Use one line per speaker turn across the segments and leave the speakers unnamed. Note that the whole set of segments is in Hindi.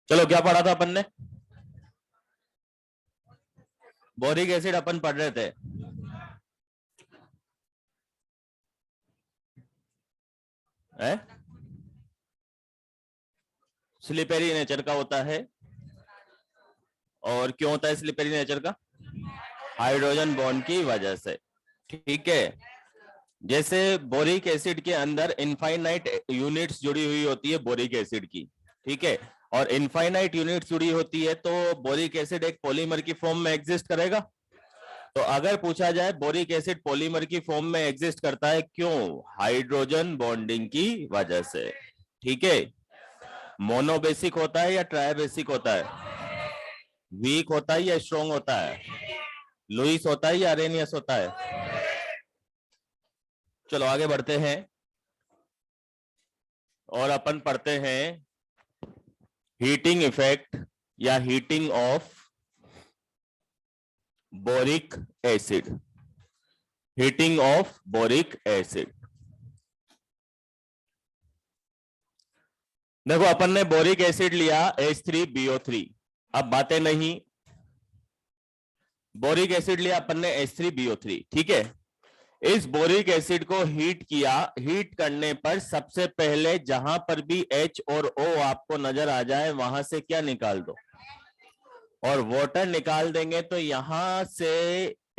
चलो क्या पढ़ा था अपन ने? बोरिक एसिड अपन पढ़ रहे थे। स्लिपेरी नेचर का होता है। और क्यों होता है स्लिपेरी नेचर का? हाइड्रोजन बॉन्ड की वजह से। ठीक है। जैसे बोरिक एसिड के अंदर इनफाइनाइट यूनिट्स जुड़ी हुई होती है बोरिक एसिड की। ठीक है। और इनफाइनाइट यूनिट्स जुड़ी होती है तो बोरिक एसिड एक पॉलीमर की फॉर्म में एग्जिस्ट करेगा। तो अगर पूछा जाए बोरिक एसिड पॉलीमर की फॉर्म में एग्जिस्ट करता है क्यों? हाइड्रोजन बॉन्डिंग की वजह से। ठीक है। मोनोबेसिक होता है या ट्राइबेसिक होता है? वीक होता है या स्ट्रॉन्ग होता है? लुईस होता है या अरेनियस होता है? चलो आगे बढ़ते हैं और अपन पढ़ते हैं हीटिंग इफेक्ट या heating of boric acid. Heating of boric acid. देखो अपन ने बोरिक एसिड लिया H3BO3। अब बातें नहीं, बोरिक एसिड लिया अपन ने H3BO3। ठीक है। इस बोरिक एसिड को हीट किया। हीट करने पर सबसे पहले जहां पर भी H और O आपको नजर आ जाए वहां से क्या निकाल दो? और वाटर निकाल देंगे तो यहां से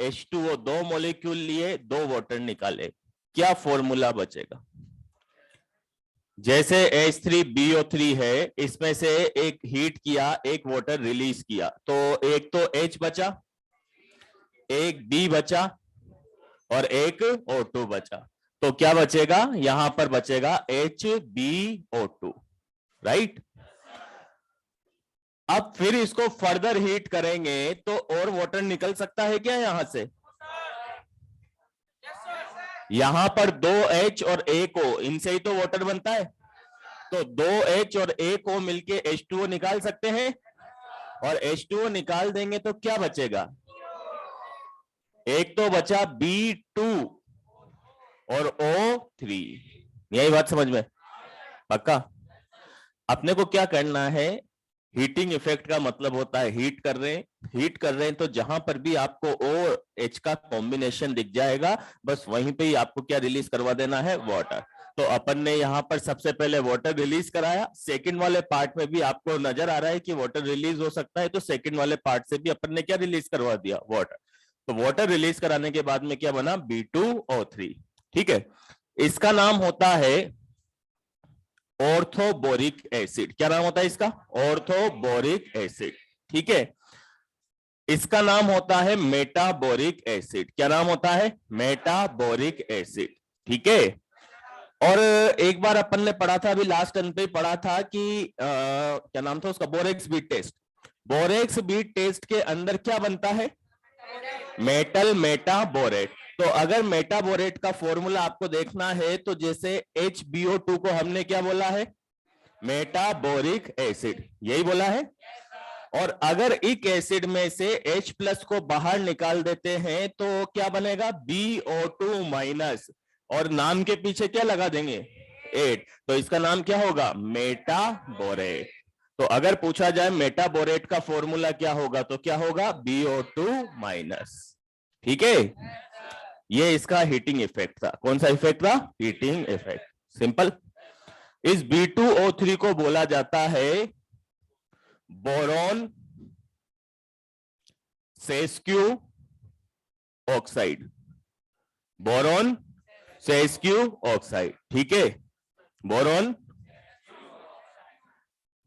H2O 2 मॉलिक्यूल लिए, 2 वाटर निकाले, क्या फॉर्मूला बचेगा? जैसे H3BO3 है, इसमें से एक हीट किया, एक वाटर रिलीज किया, तो एक तो H बचा, एक B बचा और एक O2 बचा। तो क्या बचेगा? यहां पर बचेगा HbO2। राइट। अब फिर इसको फर्दर हीट करेंगे तो और वाटर निकल सकता है क्या यहां से? यहां पर 2H और 1O, इनसे ही तो वाटर बनता है। तो 2H और 1O मिलके H2O निकाल सकते हैं। और H2O निकाल देंगे तो क्या बचेगा? एक तो बचा B2 और O3। यही बात समझ में? पक्का? अपने को क्या करना है? हीटिंग इफेक्ट का मतलब होता है हीट कर रहे हैं। हीट कर रहे हैं तो जहां पर भी आपको O H का कॉम्बिनेशन दिख जाएगा, बस वहीं पे ही आपको क्या रिलीज करवा देना है? वाटर। तो अपन ने यहां पर सबसे पहले वाटर रिलीज कराया। सेकंड वाले पार्ट में भी आपको नजर आ रहा है कि वाटर रिलीज हो सकता है, तो सेकंड वाले पार्ट से भी अपन ने क्या रिलीज करवा दिया? वाटर। तो वाटर रिलीज कराने के बाद में क्या बना? B2O3। ठीक है। इसका नाम होता है ऑर्थोबोरिक एसिड। क्या नाम होता है इसका? Orthoboric acid. ठीक है। इसका नाम होता है मेटाबोरिक एसिड। क्या नाम होता है? मेटाबोरिक एसिड। ठीक है। और एक बार अपन ने पढ़ा था, अभी लास्ट टर्न पे पढ़ा था कि क्या नाम था उसका? Borax bead test. Borax bead test के अंदर क्या बनता है? Metal metaborate. तो अगर मेटाबोरेट का फॉर्मूला आपको देखना है तो जैसे HbO2 को हमने क्या बोला है? मेटाबोरिक एसिड। यही बोला है। और अगर एक एसिड में से H प्लस को बाहर निकाल देते हैं तो क्या बनेगा? BO2 minus. और नाम के पीछे क्या लगा देंगे? 8। तो इसका नाम क्या होगा? मेटाबोरेट। तो अगर पूछा जाए मेटाबोरेट का फॉर्मूला क्या होगा तो क्या होगा? BO2 minus. ठीक है। ये इसका हीटिंग इफेक्ट था। कौन सा इफेक्ट था? Heating effect. सिंपल। इस B2O3 को बोला जाता है boron sesqui oxide. Boron sesqui oxide. ठीक है। बोरॉन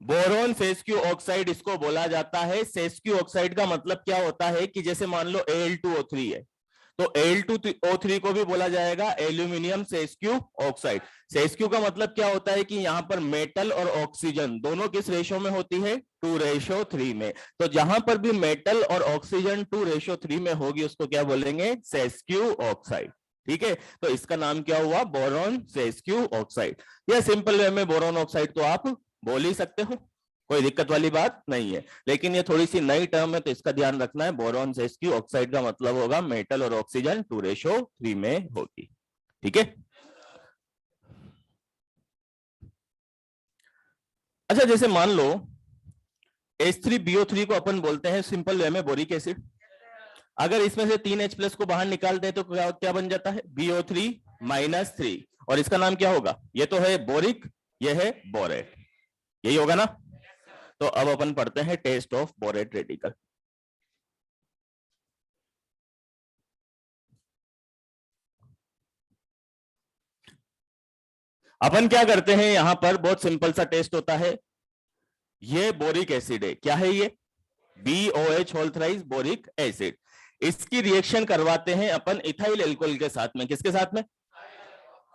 बोरॉन सेस्क्यू ऑक्साइड इसको बोला जाता है। सेस्क्यू ऑक्साइड का मतलब क्या होता है कि जैसे मान लो Al2O3 है, तो Al2O3 को भी बोला जाएगा एल्यूमिनियम सेस्क्यू ऑक्साइड। सेस्क्यू का मतलब क्या होता है कि यहाँ पर मेटल और ऑक्सीजन दोनों किस रेशो में होती है, 2:3 में। तो जहां पर भी मेटल और ऑक्सीजन 2:3 में होगी उसको क्या बोलेंगे, सेस्क्यू ऑक्साइड। ठीक है, तो इसका नाम क्या हुआ, बोरॉन सेस्क्यू ऑक्साइड। या सिंपल वे में बोरॉन ऑक्साइड तो आप बोल ही सकते हो, कोई दिक्कत वाली बात नहीं है। लेकिन ये थोड़ी सी नई टर्म है तो इसका ध्यान रखना है। बोरॉन सेस्क्यू ऑक्साइड का मतलब होगा मेटल और ऑक्सीजन 2:3 में होगी। ठीक है। अच्छा, जैसे मान लो H3BO3 को अपन बोलते हैं सिंपल वे में बोरिक एसिड। अगर इसमें से 3H+ को बाहर निकालते हैं तो क्या क्या बन जाता है, BO3-3। और इसका नाम क्या होगा, ये तो है बोरिक, ये है बोरेट, यही होगा ना। तो अब अपन पढ़ते हैं टेस्ट ऑफ बोरेट रेडिकल। अपन क्या करते हैं, यहां पर बहुत सिंपल सा टेस्ट होता है। ये बोरिक एसिड है, क्या है ये, BOH whole thrice boric acid. इसकी रिएक्शन करवाते हैं अपन इथाइल एल्कोहल के साथ में। किसके साथ में,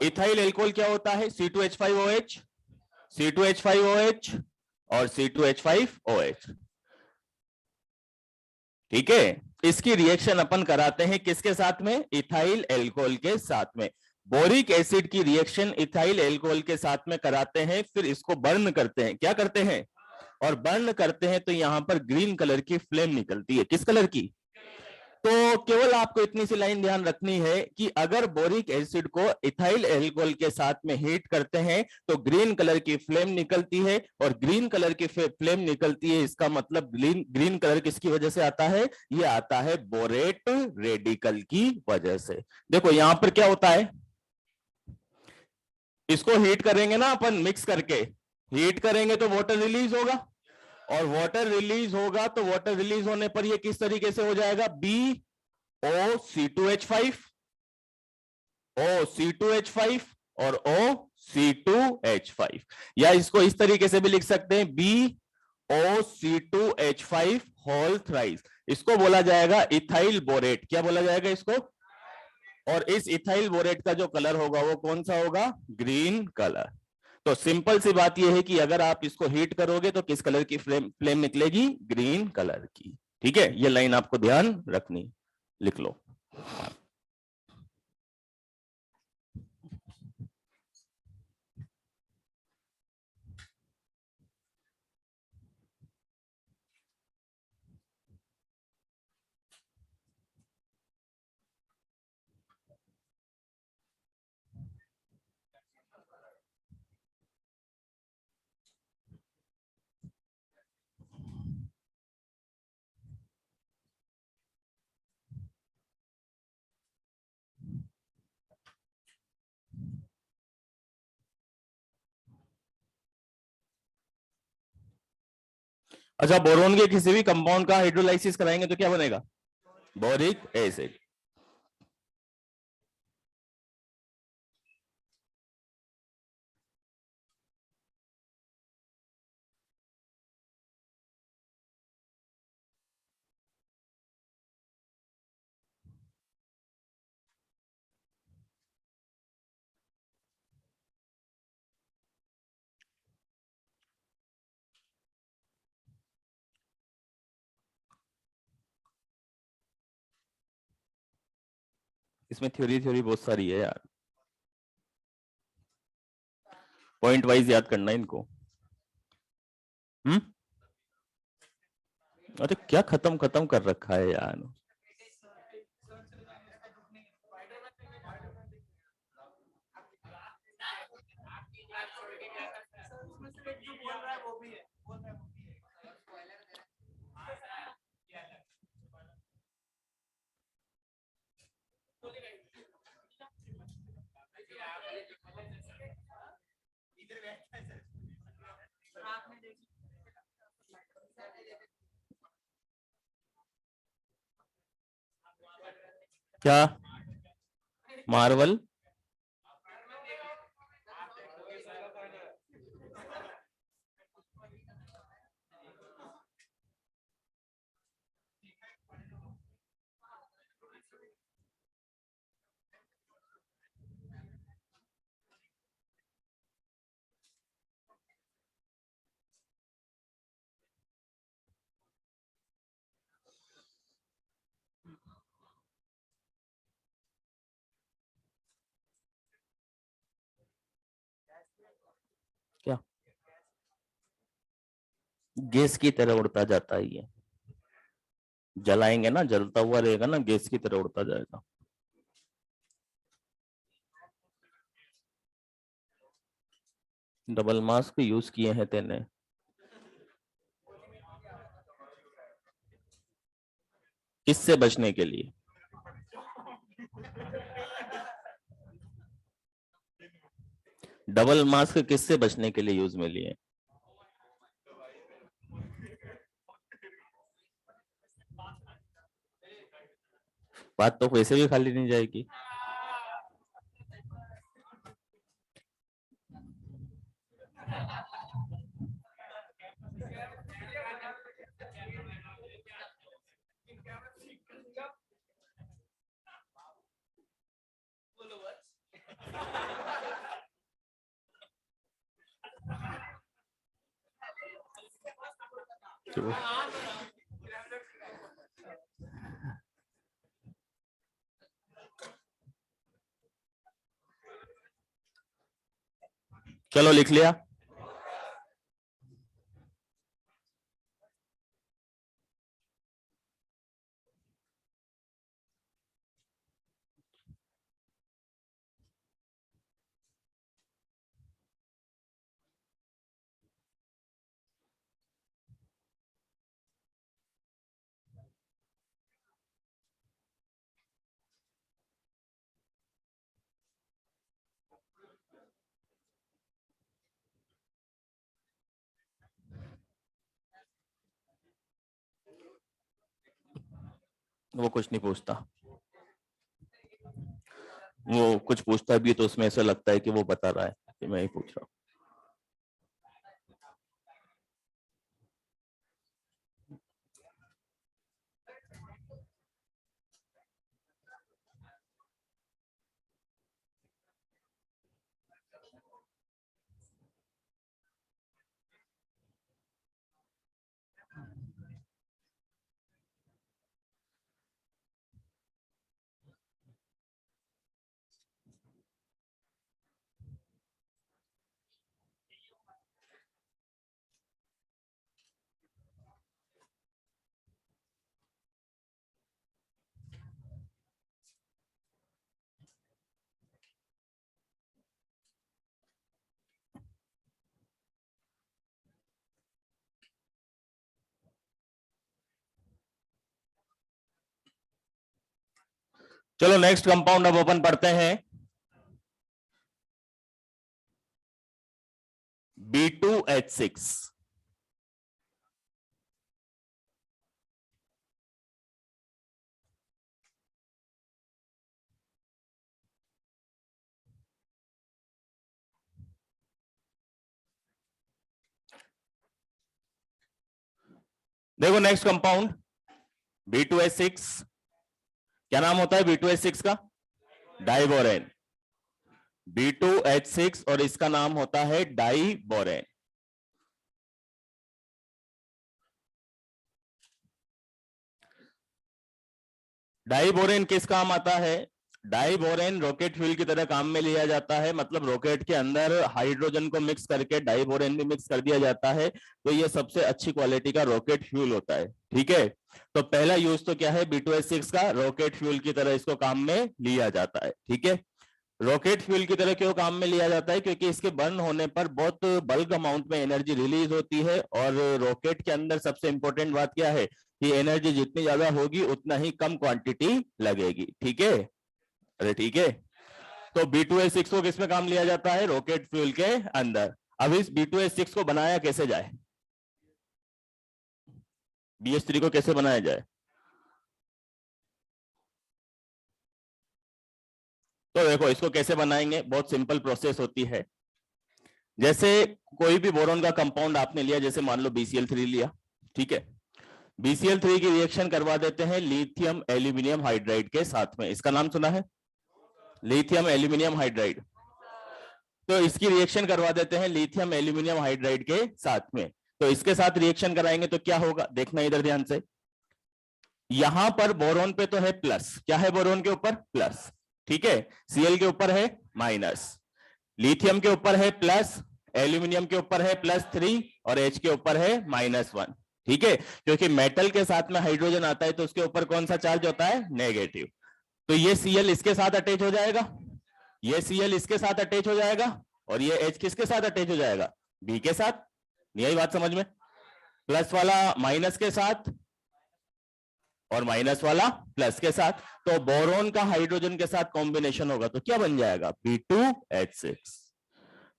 इथाइल एल्कोहल क्या होता है, C2H5OH, C2H5OH और C2H5OH। ठीक है, इसकी रिएक्शन अपन कराते हैं किसके साथ में, इथाइल एल्कोहल के साथ में। बोरिक एसिड की रिएक्शन इथाइल एल्कोहल के साथ में कराते हैं, फिर इसको बर्न करते हैं। क्या करते हैं, और बर्न करते हैं तो यहां पर ग्रीन कलर की फ्लेम निकलती है। किस कलर की, तो केवल आपको इतनी सी लाइन ध्यान रखनी है कि अगर बोरिक एसिड को इथाइल एल्कोहल के साथ में हीट करते हैं तो ग्रीन कलर की फ्लेम निकलती है, और ग्रीन कलर की फ्लेम निकलती है, इसका मतलब ग्रीन कलर किसकी वजह से आता है, ये आता है बोरेट रेडिकल की वजह से। देखो यहां पर क्या होता है, इसको हीट करेंगे ना अपन, मिक्स करके हीट करेंगे तो वाटर रिलीज होगा, और वाटर रिलीज होगा तो वाटर रिलीज होने पर ये किस तरीके से हो जाएगा, BOC2H5, OC2H5 और OC2H5। या इसको इस तरीके से भी लिख सकते हैं, BOC2H5 होल थ्राइस। इसको बोला जाएगा इथाइल बोरेट। क्या बोला जाएगा इसको, और इस इथाइल बोरेट का जो कलर होगा वो कौन सा होगा, ग्रीन कलर। तो सिंपल सी बात यह है कि अगर आप इसको हीट करोगे तो किस कलर की फ्लेम निकलेगी, ग्रीन कलर की। ठीक है, ये लाइन आपको ध्यान रखनी, लिख लो। अच्छा, बोरोन के किसी भी कंपाउंड का हाइड्रोलाइसिस कराएंगे तो क्या बनेगा, बोरिक एसिड। इसमें थ्योरी थ्योरी बहुत सारी है यार, पॉइंट वाइज याद करना है इनको। हम्म, अरे क्या खत्म खत्म कर रखा है यार। क्या, मार्वल, गैस की तरह उड़ता जाता है ये, जलाएंगे ना जलता हुआ रहेगा ना, गैस की तरह उड़ता जाएगा। डबल मास्क यूज किए हैं तेने? किससे बचने के लिए? डबल मास्क किससे बचने के लिए यूज में लिए? बात तो वैसे भी खाली नहीं जाएगी। चलो लिख लिया। वो कुछ नहीं पूछता, वो कुछ पूछता भी तो उसमें ऐसा लगता है कि वो बता रहा है कि मैं ही पूछ रहा हूँ। चलो नेक्स्ट कंपाउंड अब ओपन पढ़ते हैं। B2H6। देखो नेक्स्ट कंपाउंड B2H6, क्या नाम होता है B2H6 का? डाइबोरेन। B2H6 और इसका नाम होता है डाइबोरेन। डाइबोरेन किस काम आता है? डाइबोरेन रॉकेट फ्यूल की तरह काम में लिया जाता है, मतलब रॉकेट के अंदर हाइड्रोजन को मिक्स करके डाइबोरेन भी मिक्स कर दिया जाता है, तो ये सबसे अच्छी क्वालिटी का रॉकेट फ्यूल होता है। ठीक है, तो पहला यूज तो क्या है B2H6 का, रॉकेट फ्यूल की तरह इसको काम में लिया जाता है। ठीक है, रॉकेट फ्यूल की तरह क्यों काम में लिया जाता है? क्योंकि इसके बर्न होने पर बहुत बल्क अमाउंट में एनर्जी रिलीज होती है, और रॉकेट के अंदर सबसे इंपॉर्टेंट बात क्या है कि एनर्जी जितनी ज्यादा होगी उतना ही कम क्वांटिटी लगेगी। ठीक है, अरे ठीक है, तो B2H6 को किसमें काम लिया जाता है? रॉकेट फ्यूल के अंदर। अब इस B2H6 को बनाया कैसे जाए, BH3 को कैसे बनाया जाए? तो देखो इसको कैसे बनाएंगे, बहुत सिंपल प्रोसेस होती है। जैसे कोई भी बोरॉन का कंपाउंड आपने लिया, जैसे मान लो BCl3 लिया, ठीक है, BCl3 की रिएक्शन करवा देते हैं लिथियम एल्यूमिनियम हाइड्राइड के साथ में। इसका नाम सुना है, लिथियम एल्यूमिनियम हाइड्राइड। तो इसकी रिएक्शन करवा देते हैं लिथियम एल्यूमिनियम हाइड्राइड के साथ में। तो इसके साथ रिएक्शन कराएंगे तो क्या होगा, देखना इधर ध्यान से। यहां पर बोरॉन पे तो है प्लस, क्या है बोरॉन के ऊपर? प्लस। ठीक है, Cl के ऊपर है माइनस, लिथियम के ऊपर है प्लस, एल्यूमिनियम के ऊपर है +3 और H के ऊपर है -1। ठीक है, क्योंकि मेटल के साथ में हाइड्रोजन आता है तो उसके ऊपर कौन सा चार्ज होता है, नेगेटिव। तो ये Cl इसके साथ अटैच हो जाएगा, ये Cl इसके साथ अटैच हो जाएगा, और ये H किसके साथ अटैच हो जाएगा, B के साथ। यही बात समझ में, प्लस वाला माइनस के साथ और माइनस वाला प्लस के साथ। तो बोरोन का हाइड्रोजन के साथ कॉम्बिनेशन होगा तो क्या बन जाएगा, B2H6।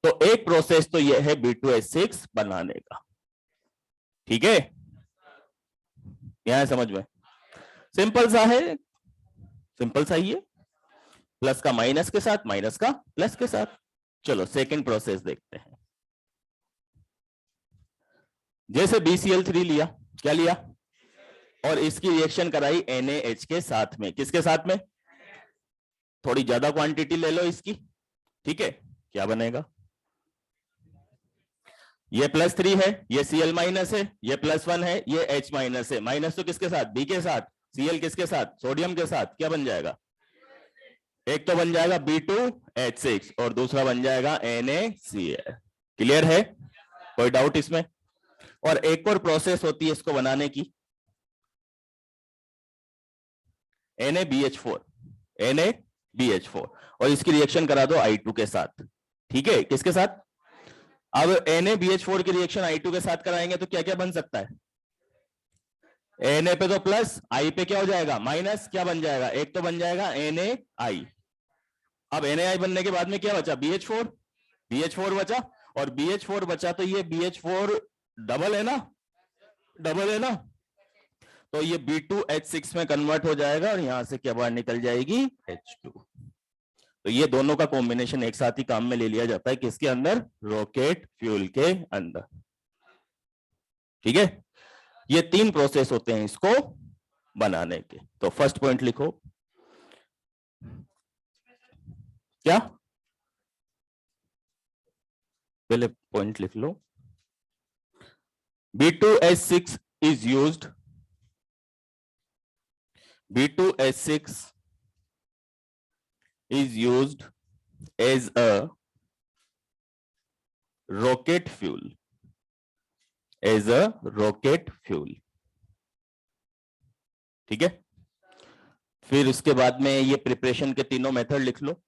तो एक प्रोसेस तो यह है B2H6 बनाने का। ठीक है, यहां समझ में, सिंपल सा है, सिंपल सा ही है, प्लस का माइनस के साथ, माइनस का प्लस के साथ। चलो सेकंड प्रोसेस देखते हैं। जैसे BCl3 लिया, क्या लिया, और इसकी रिएक्शन कराई NaH के साथ में, किसके साथ में, थोड़ी ज्यादा क्वांटिटी ले लो इसकी। ठीक है, क्या बनेगा, ये +3 है, ये Cl- है, ये +1 है, ये H- है। माइनस तो किसके साथ, B के साथ, Cl किसके साथ, सोडियम के साथ। क्या बन जाएगा, एक तो बन जाएगा B2H6 और दूसरा बन जाएगा NaCl। क्लियर है, कोई डाउट इसमें। और एक और प्रोसेस होती है इसको बनाने की, NaBH4, NaBH4, और इसकी रिएक्शन करा दो I2 के साथ। ठीक है, किसके साथ, अब NaBH4 की रिएक्शन I2 के साथ कराएंगे तो क्या क्या बन सकता है, Na पे तो प्लस, I पे क्या हो जाएगा, माइनस। क्या बन जाएगा, एक तो बन जाएगा NaI। अब NaI बनने के बाद में क्या बचा, BH4, BH4 बचा, और BH4 बचा तो ये BH4 डबल है ना, डबल है ना, तो ये B2H6 में कन्वर्ट हो जाएगा और यहां से क्या बाहर निकल जाएगी, H2। तो ये दोनों का कॉम्बिनेशन एक साथ ही काम में ले लिया जाता है, किसके अंदर, रॉकेट फ्यूल के अंदर। ठीक है, ये 3 प्रोसेस होते हैं इसको बनाने के। तो फर्स्ट पॉइंट लिखो, क्या, पहले पॉइंट लिख लो, B2H6 is used, B2H6 is used as a rocket fuel, as a rocket fuel। ठीक है, फिर उसके बाद में ये प्रिपरेशन के तीनों मेथड लिख लो।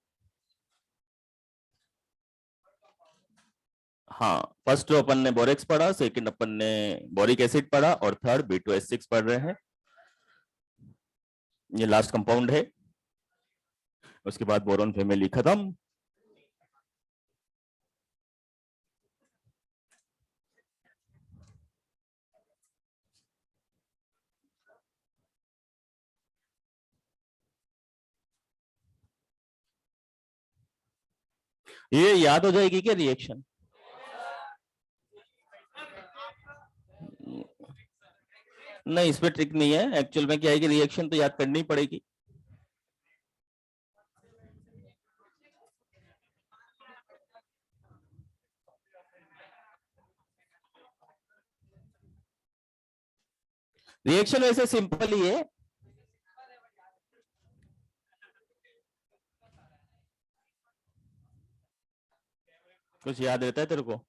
हाँ, फर्स्ट तो अपन ने बोरेक्स पढ़ा, सेकंड अपन ने बोरिक एसिड पढ़ा, और थर्ड B2H6 पढ़ रहे हैं। ये लास्ट कंपाउंड है, उसके बाद बोरॉन फैमिली खत्म। ये याद हो जाएगी क्या रिएक्शन, नहीं इसमें ट्रिक नहीं है, एक्चुअल में क्या है कि रिएक्शन तो याद करनी पड़ेगी। रिएक्शन वैसे सिंपल ही है, कुछ याद रहता है तेरे को,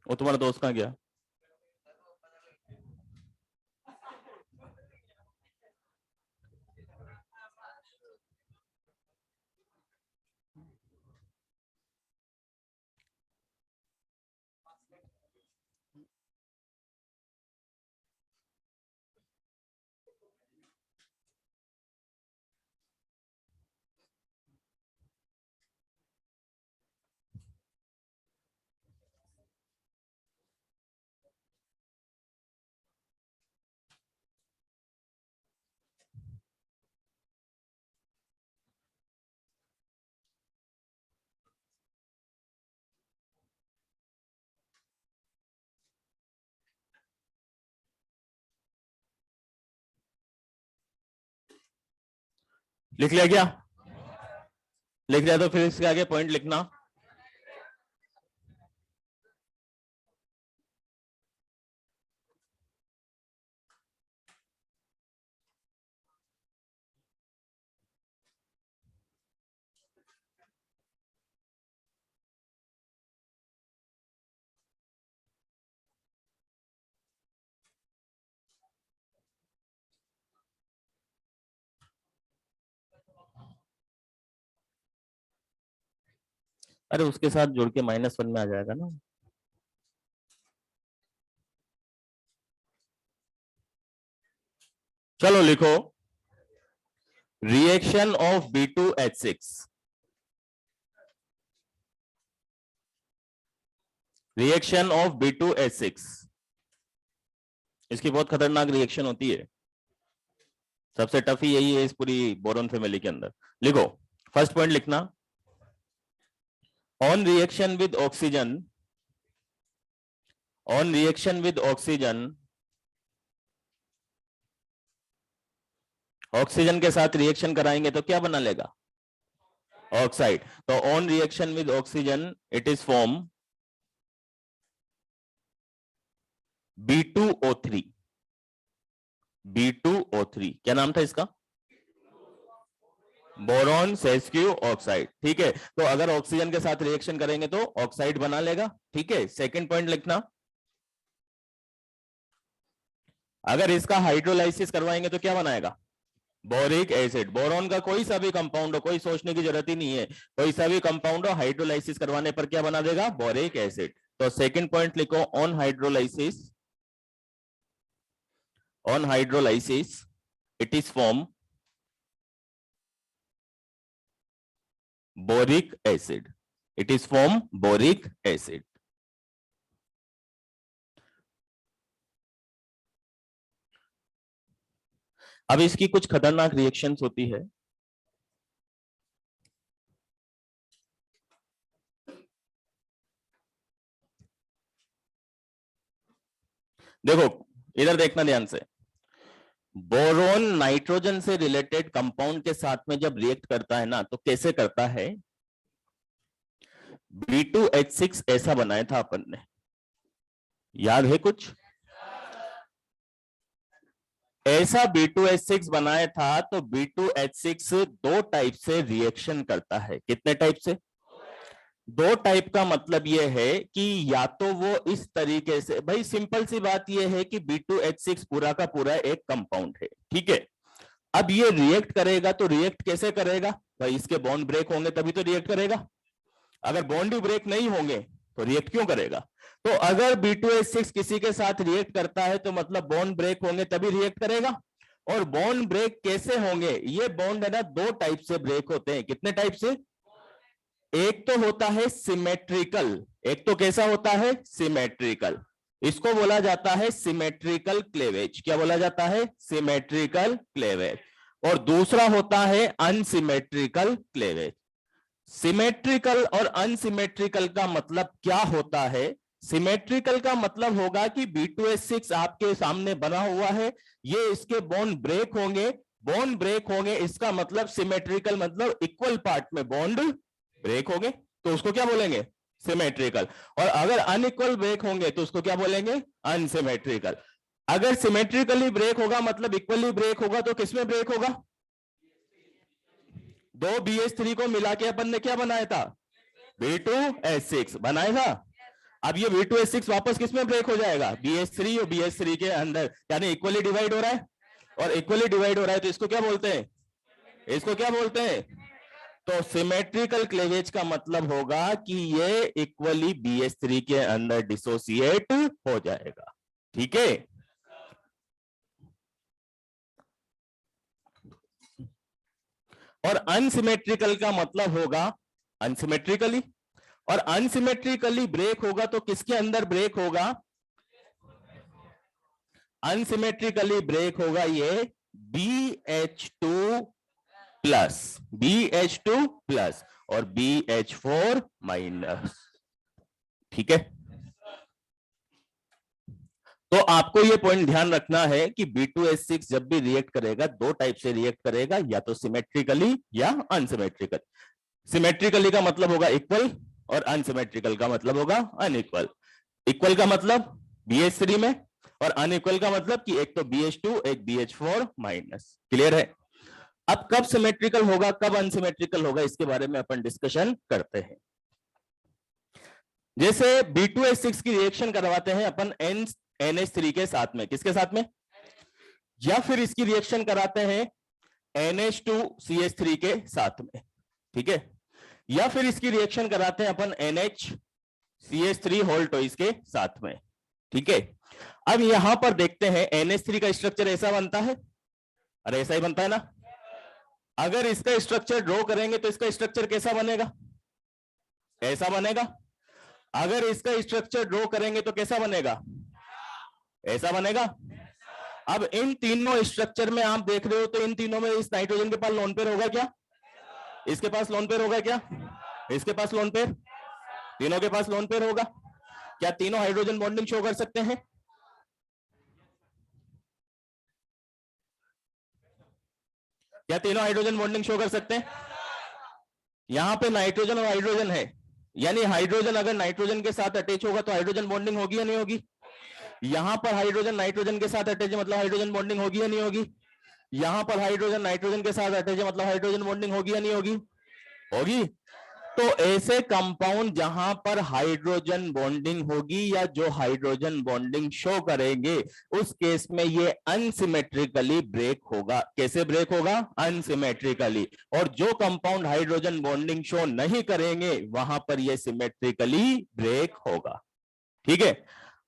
वो तुम्हारा दोस्त कहाँ गया, लिख लिया क्या, लिख लिया तो फिर इसके आगे पॉइंट लिखना। अरे उसके साथ जुड़ के -1 में आ जाएगा ना। चलो लिखो, reaction of B2H6, reaction of B2H6, इसकी बहुत खतरनाक रिएक्शन होती है, सबसे टफ ही यही है इस पूरी बोरोन फैमिली के अंदर। लिखो, फर्स्ट पॉइंट लिखना, on reaction with oxygen, on reaction with oxygen, oxygen के साथ रिएक्शन कराएंगे तो क्या बना लेगा, ऑक्साइड। तो on reaction with oxygen it is form B2O3, B2O3 क्या नाम था इसका, बोरॉन सेस्क्यू ऑक्साइड। ठीक है, तो अगर ऑक्सीजन के साथ रिएक्शन करेंगे तो ऑक्साइड बना लेगा। ठीक है, सेकंड पॉइंट लिखना, अगर इसका हाइड्रोलाइसिस करवाएंगे तो क्या बनाएगा, बोरिक एसिड। बोरॉन का कोई सा भी कंपाउंड हो, कोई सोचने की जरूरत ही नहीं है, कोई सा भी कंपाउंड हो हाइड्रोलाइसिस करवाने पर क्या बना देगा, बोरिक एसिड। तो सेकंड पॉइंट लिखो, on hydrolysis, on hydrolysis it is form boric acid, it is form boric acid. अब इसकी कुछ खतरनाक रिएक्शंस होती है, देखो इधर देखना ध्यान से, बोरोन नाइट्रोजन से रिलेटेड कंपाउंड के साथ में जब रिएक्ट करता है ना तो कैसे करता है, B2H6 ऐसा बनाया था अपन ने, याद है कुछ ऐसा B2H6 बनाया था। तो B2H6 दो टाइप से रिएक्शन करता है, कितने टाइप से, दो टाइप का मतलब यह है कि या तो वो इस तरीके से, भाई सिंपल सी बात यह है कि B2H6 पूरा का पूरा एक कंपाउंड है, ठीक है। अब ये रिएक्ट करेगा तो रिएक्ट कैसे करेगा, भाई इसके बॉन्ड ब्रेक होंगे तभी तो रिएक्ट करेगा, अगर बॉन्ड ही ब्रेक नहीं होंगे तो रिएक्ट क्यों करेगा। तो अगर B2H6 किसी के साथ रिएक्ट करता है तो मतलब बॉन्ड ब्रेक होंगे तभी रिएक्ट करेगा। और बॉन्ड ब्रेक कैसे होंगे, ये बॉन्ड है ना दो टाइप से ब्रेक होते हैं, कितने टाइप से, एक तो होता है सिमेट्रिकल, एक तो कैसा होता है, सिमेट्रिकल, इसको बोला जाता है सिमेट्रिकल क्लेवेज, क्या बोला जाता है, सिमेट्रिकल क्लेवेज। और दूसरा होता है अनसिमेट्रिकल क्लेवेज। सिमेट्रिकल और अनसिमेट्रिकल का मतलब क्या होता है, सिमेट्रिकल का मतलब होगा कि B2H6 आपके सामने बना हुआ है, ये इसके बॉन्ड ब्रेक होंगे, बॉन्ड ब्रेक होंगे, इसका मतलब सिमेट्रिकल मतलब इक्वल पार्ट में बॉन्ड ब्रेक होंगे तो उसको क्या बोलेंगे, सिमेट्रिकल। और अगर अनइक्वल ब्रेक होंगे तो उसको क्या बोलेंगे, अनसिमेट्रिकल। अगर सिमेट्रिकली ब्रेक होगा मतलब इक्वली ब्रेक होगा तो किसमें ब्रेक होगा, दो BH3 को मिला के अपन ने क्या बनाया था, B2H6 बनाया था। अब ये B2H6 वापस किसमें ब्रेक हो जाएगा, BH3 और BH3 के अंदर, यानी इक्वली डिवाइड हो रहा है, और इक्वली डिवाइड हो रहा है तो इसको क्या बोलते हैं, इसको क्या बोलते हैं। तो सिमेट्रिकल क्लेवेज का मतलब होगा कि ये इक्वली BH3 के अंदर डिसोसिएट हो जाएगा, ठीक है। और अनसिमेट्रिकल का मतलब होगा अनसिमेट्रिकली, और अनसिमेट्रिकली ब्रेक होगा तो किसके अंदर ब्रेक होगा, अनसिमेट्रिकली ब्रेक होगा ये BH2 प्लस, BH2 प्लस और BH4 माइनस, ठीक है। तो आपको ये पॉइंट ध्यान रखना है कि B2H6 जब भी रिएक्ट करेगा दो टाइप से रिएक्ट करेगा, या तो सिमेट्रिकली या अनसिमेट्रिकल। सिमेट्रिकली का मतलब होगा इक्वल और अनसिमेट्रिकल का मतलब होगा अनइक्वल। इक्वल का मतलब BH3 में, और अनइक्वल का मतलब कि एक तो BH2 एक BH4 माइनस, क्लियर है। अब कब सिमेट्रिकल होगा कब अनसिमेट्रिकल होगा इसके बारे में अपन डिस्कशन करते हैं। जैसे B2H6 की रिएक्शन करवाते हैं अपन NH3 के साथ में, किसके साथ में, या फिर इसकी रिएक्शन कराते हैं NH2CH3 के साथ में, ठीक है। या फिर इसकी रिएक्शन कराते हैं अपन NHCH3 होल टॉइस के साथ में। ठीक है, अब यहां पर देखते हैं NH3 का स्ट्रक्चर ऐसा बनता है, अरे ऐसा ही बनता है ना। अगर इसका स्ट्रक्चर ड्रॉ करेंगे तो इसका स्ट्रक्चर कैसा बनेगा, ऐसा बनेगा। अगर इसका स्ट्रक्चर ड्रॉ करेंगे तो कैसा बनेगा, ऐसा बनेगा। अब इन तीनों स्ट्रक्चर में आप देख रहे हो तो इन तीनों में इस नाइट्रोजन के पास लोन पेयर होगा क्या, इसके पास लोन पेयर होगा क्या, इसके पास लोन पेयर, तीनों के पास लोन पेयर होगा। क्या तीनों हाइड्रोजन बॉन्डिंग शो कर सकते हैं, क्या तीनों हाइड्रोजन बॉन्डिंग शो कर सकते हैं। यहां पे नाइट्रोजन और हाइड्रोजन है, यानी हाइड्रोजन अगर नाइट्रोजन के साथ अटैच होगा तो हाइड्रोजन बॉन्डिंग होगी या नहीं होगी। यहां पर हाइड्रोजन नाइट्रोजन के साथ अटैच है मतलब हाइड्रोजन बॉन्डिंग होगी या नहीं होगी। यहां पर हाइड्रोजन नाइट्रोजन के साथ अटैच है मतलब हाइड्रोजन बॉन्डिंग होगी या नहीं होगी, होगी। तो ऐसे कंपाउंड जहां पर हाइड्रोजन बॉन्डिंग होगी या जो हाइड्रोजन बॉन्डिंग शो करेंगे उस केस में ये अनसिमेट्रिकली ब्रेक होगा। कैसे ब्रेक होगा, अनसिमेट्रिकली। और जो कंपाउंड हाइड्रोजन बॉन्डिंग शो नहीं करेंगे वहां पर ये सिमेट्रिकली ब्रेक होगा। ठीक है,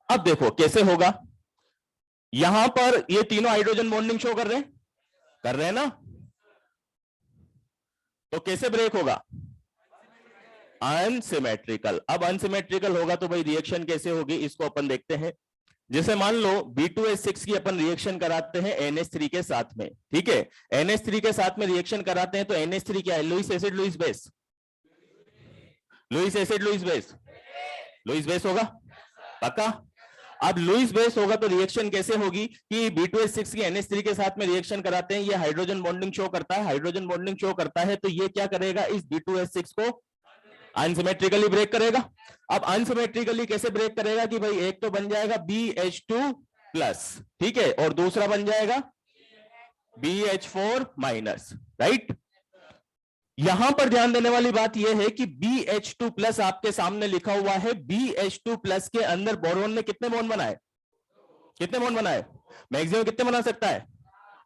अब देखो कैसे होगा। यहां पर ये तीनों हाइड्रोजन बॉन्डिंग शो कर रहे हैं ना, तो कैसे ब्रेक होगा, अनसिमेट्रिकल। अब अनसिमेट्रिकल होगा तो भाई रिएक्शन कैसे होगी इसको अपन देखते हैं। जैसे मान लो B2H6 की अपन रिएक्शन कराते हैं NH3 के साथ में। ठीक है, NH3 के साथ में रिएक्शन कराते हैं तो NH3 क्या है, Lewis acid Lewis base, Lewis acid Lewis base, Lewis base होगा पक्का। अब लुईस बेस होगा तो रिएक्शन कैसे होगी कि B2H6 की NH3 के साथ में रिएक्शन कराते हैं, ये हाइड्रोजन बॉन्डिंग शो करता है, हाइड्रोजन बॉन्डिंग शो करता है तो ये क्या करेगा, इस B2H6 को अनसिमेट्रिकली ब्रेक करेगा। अब अनसिमेट्रिकली कैसे ब्रेक करेगा कि भाई एक तो बन जाएगा BH2 प्लस, ठीक है, और दूसरा बन जाएगा BH4 माइनस, राइट। यहां पर ध्यान देने वाली बात यह है कि BH2 प्लस आपके सामने लिखा हुआ है, BH2 प्लस के अंदर बोरोन ने कितने बॉन्ड बनाए, कितने बॉन्ड बनाए, मैक्सिमम कितने बना सकता है,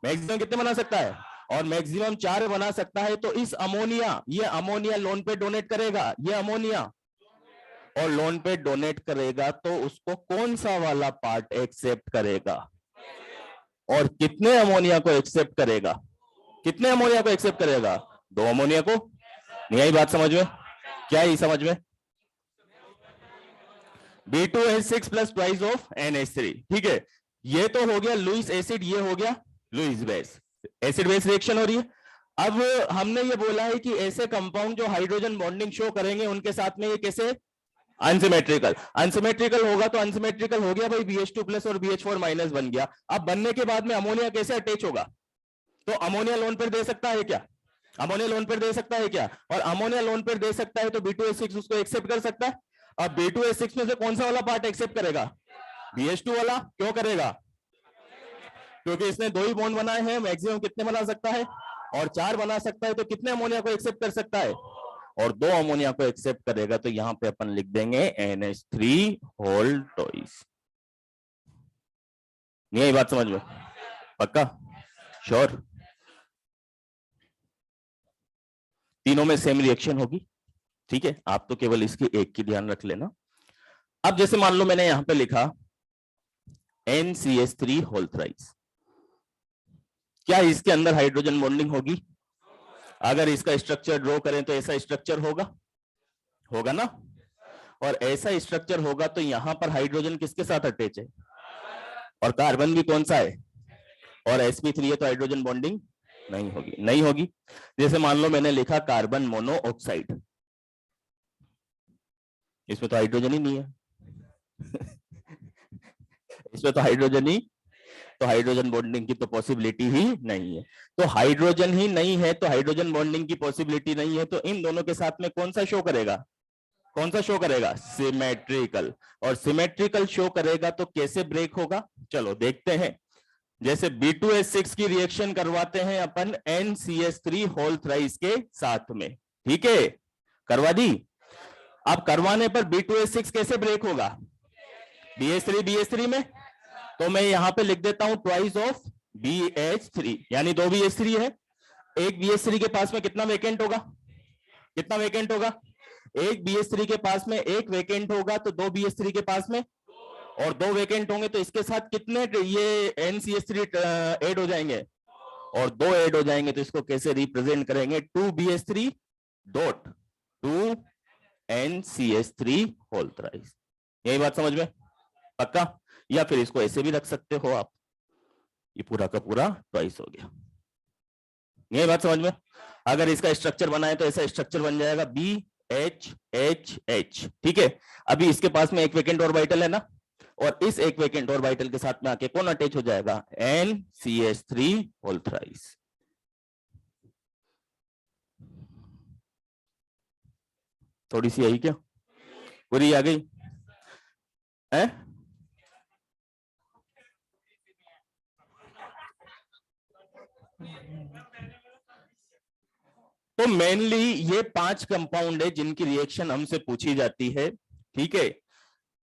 मैक्सिमम कितने बना सकता है, और मैक्सिमम 4 बना सकता है। तो इस अमोनिया, ये अमोनिया लोन पे डोनेट करेगा, ये अमोनिया और लोन पे डोनेट करेगा तो उसको कौन सा वाला पार्ट एक्सेप्ट करेगा, और कितने अमोनिया को एक्सेप्ट करेगा, कितने अमोनिया को एक्सेप्ट करेगा, 2 अमोनिया को। नहीं आई बात समझ में, क्या है समझ में, B2H6 plus twice of NH3। ठीक है, ये तो हो गया लुईस एसिड, ये हो गया Lewis base, acid base reaction हो रही है। अब हमने ये बोला है कि ऐसे कंपाउंड जो हाइड्रोजन बॉन्डिंग शो करेंगे उनके साथ में ये कैसे, अनसिमेट्रिकल। अनसिमेट्रिकल होगा तो अनसिमेट्रिकल हो गया भाई, BH2 प्लस और BH4 माइनस बन गया। अब बनने के बाद में अमोनिया कैसे अटैच होगा, तो अमोनिया लोन पर दे सकता है क्या, अमोनिया लोन पर दे सकता है क्या, और अमोनिया लोन पर दे सकता है तो B2H6 उसको एक्सेप्ट कर सकता है। अब B2H6 में से कौन सा वाला पार्ट एक्सेप्ट करेगा, BH2 वाला। क्यों करेगा, क्योंकि इसने 2 ही बॉन्ड बनाए हैं, मैक्सिमम कितने बना सकता है, और 4 बना सकता है, तो कितने अमोनिया को एक्सेप्ट कर सकता है, और 2 अमोनिया को एक्सेप्ट करेगा। तो यहां पे अपन लिख देंगे NH3 होल टॉइस। नहीं आई बात समझ में, पक्का, श्योर। तीनों में सेम रिएक्शन होगी, ठीक है, आप तो केवल इसकी एक की ध्यान रख लेना। अब जैसे मान लो मैंने यहां पे लिखा NCH3 होल थ्राइस, क्या इसके अंदर हाइड्रोजन बॉन्डिंग होगी, अगर इसका स्ट्रक्चर ड्रॉ करें तो ऐसा स्ट्रक्चर होगा, होगा ना, और ऐसा स्ट्रक्चर होगा तो यहां पर हाइड्रोजन किसके साथ अटैच है, और कार्बन भी कौन सा है, और sp3 है तो हाइड्रोजन बॉन्डिंग नहीं होगी, नहीं होगी। जैसे मान लो मैंने लिखा कार्बन मोनोऑक्साइड, इसमें तो हाइड्रोजन ही नहीं है इसमें तो हाइड्रोजन ही, तो हाइड्रोजन बॉन्डिंग की तो पॉसिबिलिटी ही नहीं है। तो हाइड्रोजन ही नहीं है तो हाइड्रोजन बॉन्डिंग की पॉसिबिलिटी नहीं है, तो इन दोनों के साथ में कौन सा शो करेगा, कौन सा शो करेगा, सिमेट्रिकल। और सिमेट्रिकल शो करेगा तो कैसे ब्रेक होगा, चलो देखते हैं। जैसे B2H6 की रिएक्शन करवाते हैं अपन NCH3 होल थ्राइस के साथ में, ठीक है, करवा दी। अब करवाने पर B2H6 कैसे ब्रेक होगा, BH3 में, तो मैं यहां पे लिख देता हूं ट्वाइस ऑफ BH3, यानी 2 BH3 है, एक BH3 के पास में कितना वेकेंट होगा, कितना वेकेंट होगा? एक BH3 के पास में एक वेकेंट होगा तो दो BH3 के पास में और दो वेकेंट होंगे तो इसके साथ कितने ये NCH3 ऐड हो जाएंगे और दो ऐड हो जाएंगे। तो इसको कैसे रिप्रेजेंट करेंगे? 2BH3 dot 2NCH3 whole thrice. यही बात समझ में? पक्का? या फिर इसको ऐसे भी रख सकते हो आप, ये पूरा का पूरा ट्वाइस हो गया। यही बात समझ में? अगर इसका स्ट्रक्चर बनाए तो ऐसा स्ट्रक्चर बन जाएगा BHHH। ठीक है, अभी इसके पास में एक वेकेंट ऑर्बिटल है ना, और इस एक वेकेंट ऑर्बिटल के साथ में आके कौन अटैच हो जाएगा? NCH3 whole thrice. थोड़ी सी आई क्या? पूरी आ गई है? तो मेनली ये 5 कंपाउंड है जिनकी रिएक्शन हमसे पूछी जाती है। ठीक है,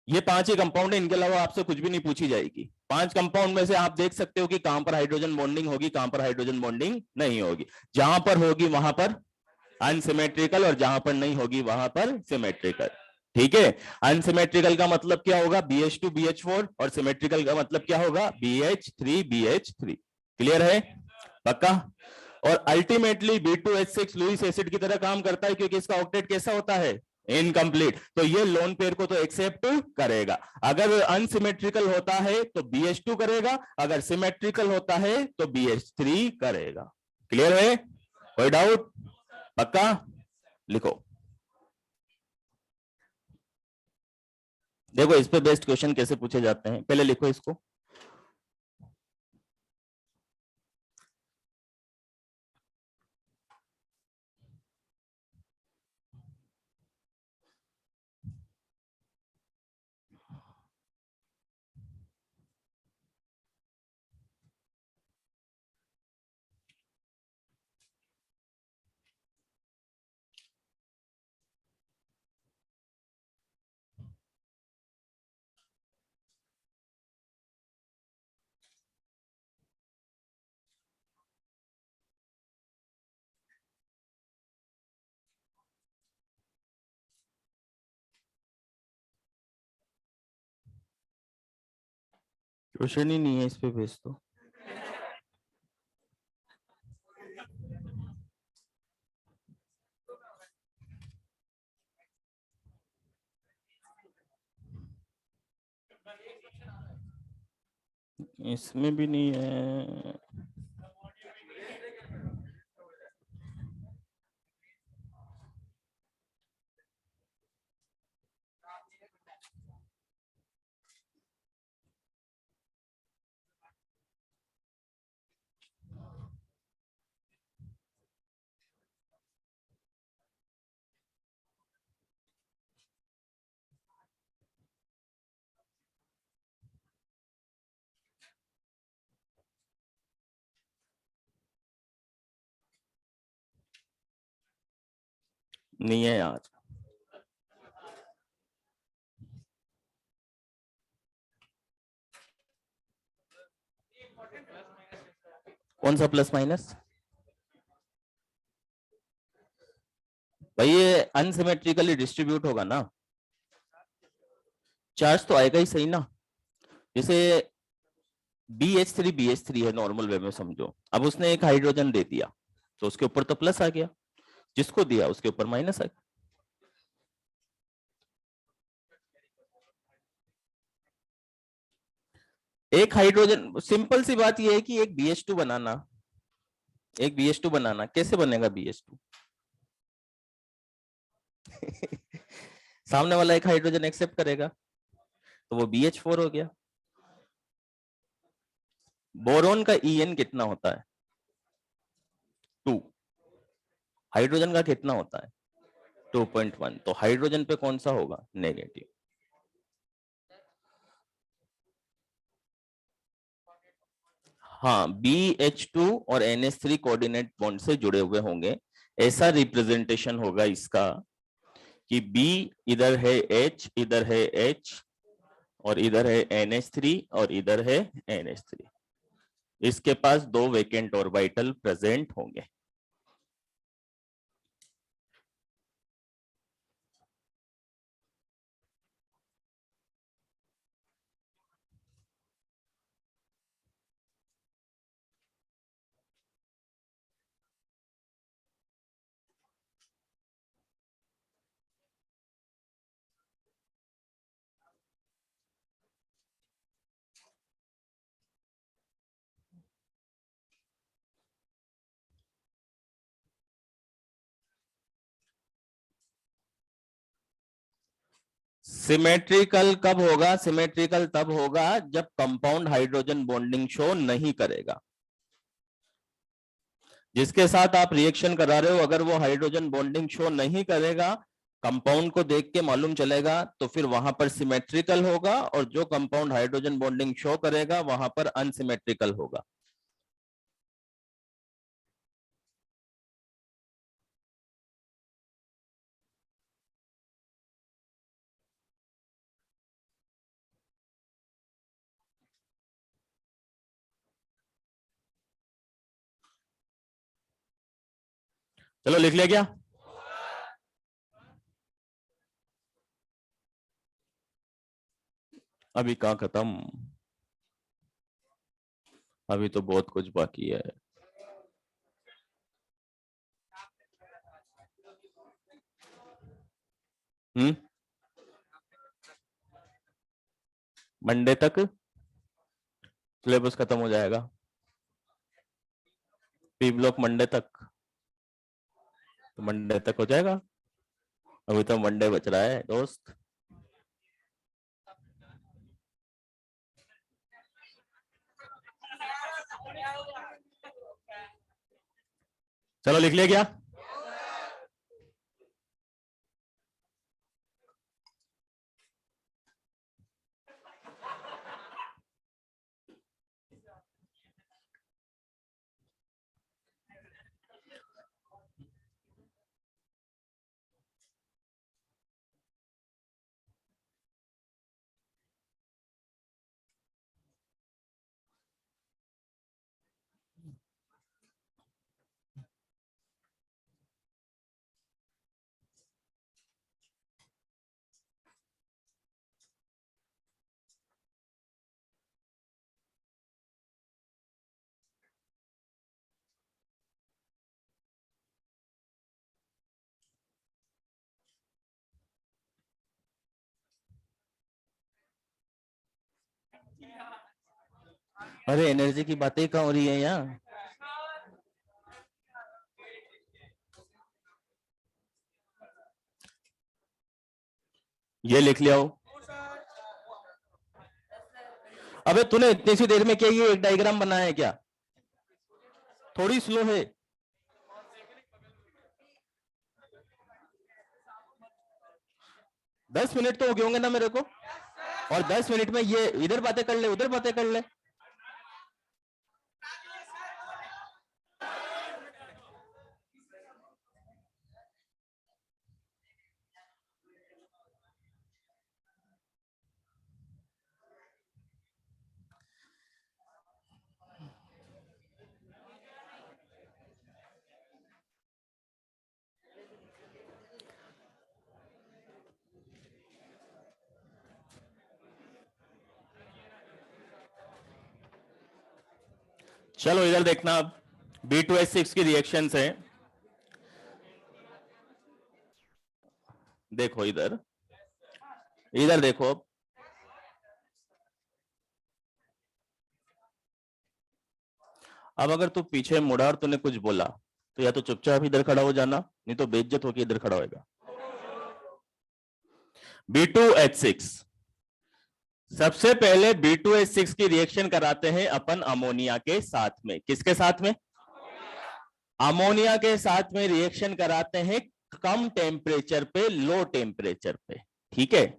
ये 5 ही कंपाउंड है, इनके अलावा आपसे कुछ भी नहीं पूछी जाएगी। 5 कंपाउंड में से आप देख सकते हो कि कहां पर हाइड्रोजन बॉन्डिंग होगी, कहां पर हाइड्रोजन बॉन्डिंग नहीं होगी। जहां पर होगी वहां पर अनसिमेट्रिकल और जहां पर नहीं होगी वहां पर सिमेट्रिकल। ठीक है, अनसिमेट्रिकल का मतलब क्या होगा? BH2 BH4 और सिमेट्रिकल का मतलब क्या होगा? BH3 BH3। क्लियर है? पक्का? और अल्टीमेटली B2H6 लुईस एसिड की तरह काम करता है क्योंकि इसका ऑक्टेट कैसा होता है? इनकम्प्लीट। तो ये लोन पेयर को तो एक्सेप्ट करेगा। अगर अनसिमेट्रिकल होता है तो BH2 करेगा, अगर सिमेट्रिकल होता है तो BH3 करेगा। क्लियर है? कोई डाउट? पक्का? लिखो। देखो इस पे बेस्ट क्वेश्चन कैसे पूछे जाते हैं, पहले लिखो इसको। क्वेश्चन ही नहीं है, इस पे भेज दो। इसमें भी नहीं है। नहीं है यार। कौन सा प्लस माइनस? भाई ये अनसिमेट्रिकली डिस्ट्रीब्यूट होगा ना, चार्ज तो आएगा ही सही ना। जैसे BH3 है नॉर्मल वे में समझो, अब उसने एक हाइड्रोजन दे दिया तो उसके ऊपर तो प्लस आ गया, जिसको दिया उसके ऊपर माइनस आ गया। एक हाइड्रोजन, सिंपल सी बात यह है कि एक BH2 बनाना, एक BH2 बनाना कैसे बनेगा BH2? सामने वाला एक हाइड्रोजन एक्सेप्ट करेगा तो वो BH4 हो गया। बोरोन का EN कितना होता है? 2। हाइड्रोजन का कितना होता है? 2.1। तो हाइड्रोजन पे कौन सा होगा? नेगेटिव। हाँ, BH2 और NH3 कोऑर्डिनेट बॉन्ड से जुड़े हुए होंगे, ऐसा रिप्रेजेंटेशन होगा इसका कि B इधर है H, इधर है H और इधर है NH3 और इधर है NH3। इसके पास दो वेकेंट ऑर्बिटल प्रेजेंट होंगे। सिमेट्रिकल कब होगा? सिमेट्रिकल तब होगा जब कंपाउंड हाइड्रोजन बॉन्डिंग शो नहीं करेगा। जिसके साथ आप रिएक्शन करा रहे हो अगर वो हाइड्रोजन बॉन्डिंग शो नहीं करेगा, कंपाउंड को देख के मालूम चलेगा, तो फिर वहां पर सिमेट्रिकल होगा, और जो कंपाउंड हाइड्रोजन बॉन्डिंग शो करेगा वहां पर अनसिमेट्रिकल होगा। चलो लिख लिया क्या? अभी कहाँ खत्म, अभी तो बहुत कुछ बाकी है। मंडे तक सिलेबस खत्म हो जाएगा। पी ब्लॉक मंडे तक, तो मंडे तक हो जाएगा। अभी तो मंडे बच रहा है दोस्त। चलो लिख लिया क्या? अरे एनर्जी की बातें कहाँ हो रही है यहाँ? ये लिख लिया हो। अबे तूने इतनी सी देर में क्या ये एक डायग्राम बनाया है क्या? थोड़ी स्लो है। दस मिनट तो हो गए होंगे ना मेरे को, और 10 मिनट में ये इधर बातें कर ले उधर बातें कर ले। चलो इधर देखना, अब B2H6 की रिएक्शन है। देखो इधर, इधर देखो। अब अगर तू पीछे मुड़ा और तूने कुछ बोला तो या तो चुपचाप इधर खड़ा हो जाना, नहीं तो बेइज्जत होकर इधर खड़ा होएगा। B2H6, सबसे पहले B2H6 की रिएक्शन कराते हैं अपन अमोनिया के साथ में। किसके साथ में? अमोनिया के साथ में रिएक्शन कराते हैं कम टेम्परेचर पे, लो टेम्परेचर पे। ठीक है,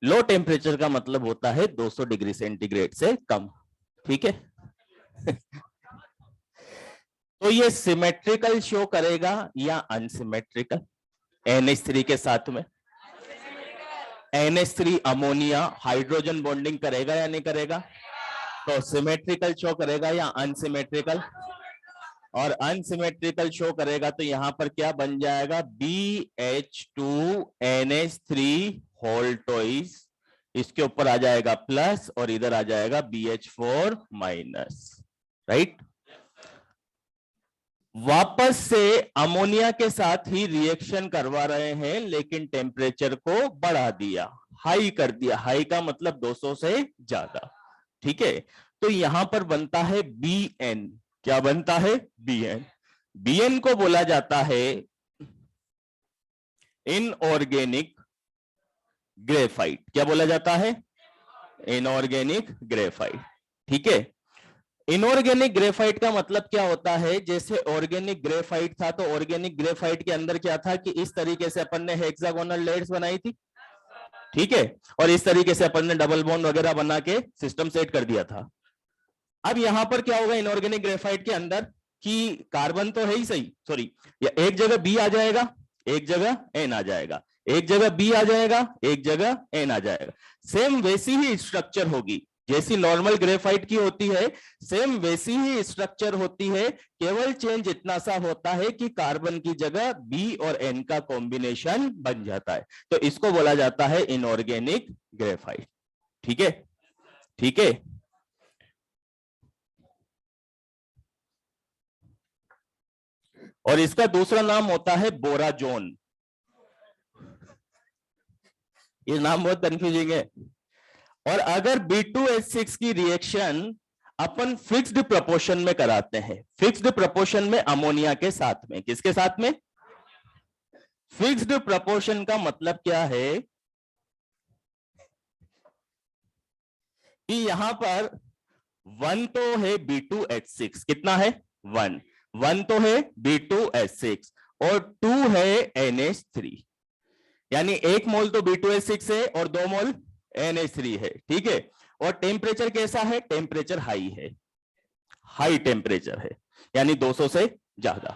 लो टेम्परेचर का मतलब होता है 200 डिग्री सेंटीग्रेड से कम। ठीक है तो ये सिमेट्रिकल शो करेगा या अनसिमेट्रिकल? NH3 के साथ में NH3 अमोनिया हाइड्रोजन बॉन्डिंग करेगा या नहीं करेगा? तो सिमेट्रिकल शो करेगा या अनसिमेट्रिकल? और अनसिमेट्रिकल शो करेगा तो यहां पर क्या बन जाएगा? BH2NH3 होल टॉइस, इसके ऊपर आ जाएगा प्लस और इधर आ जाएगा BH4 माइनस। राइट, वापस से अमोनिया के साथ ही रिएक्शन करवा रहे हैं, लेकिन टेम्परेचर को बढ़ा दिया, हाई कर दिया। हाई का मतलब 200 से ज्यादा। ठीक है, तो यहां पर बनता है BN। क्या बनता है? BN। BN को बोला जाता है इनऑर्गेनिक ग्रेफाइट। क्या बोला जाता है? Inorganic graphite. ठीक है। इनऑर्गेनिक ग्रेफाइट का मतलब क्या होता है? जैसे ऑर्गेनिक ग्रेफाइट था, तो ऑर्गेनिक ग्रेफाइट के अंदर क्या था कि इस तरीके से अपन ने हेक्सागोनल लेयर्स बनाई थी, ठीक है, और इस तरीके से अपन ने डबल बॉन्ड वगैरह बना के सिस्टम सेट कर दिया था। अब यहां पर क्या होगा इनऑर्गेनिक ग्रेफाइट के अंदर कि कार्बन तो है ही सही, सॉरी, या एक जगह बी आ जाएगा, एक जगह एन आ जाएगा, एक जगह बी आ जाएगा, एक जगह एन आ जाएगा। सेम वैसी ही स्ट्रक्चर होगी जैसी नॉर्मल ग्रेफाइट की होती है, सेम वैसी ही स्ट्रक्चर होती है, केवल चेंज इतना सा होता है कि कार्बन की जगह बी और एन का कॉम्बिनेशन बन जाता है। तो इसको बोला जाता है इनऑर्गेनिक ग्रेफाइट। ठीक है, ठीक है। और इसका दूसरा नाम होता है बोराजोन। ये नाम बहुत कंफ्यूजिंग है। और अगर B2H6 की रिएक्शन अपन फिक्स्ड प्रोपोर्शन में कराते हैं, फिक्स्ड प्रोपोर्शन में अमोनिया के साथ में, किसके साथ में? फिक्स्ड प्रोपोर्शन का मतलब क्या है कि यहां पर 1 तो है B2H6, कितना है? 1। 1 तो है B2H6 और 2 है NH3, यानी 1 मोल तो B2H6 है और 2 मोल NH3 है। ठीक है। और टेम्परेचर कैसा है? टेम्परेचर हाई है, हाई टेम्परेचर है, यानी 200 से ज्यादा।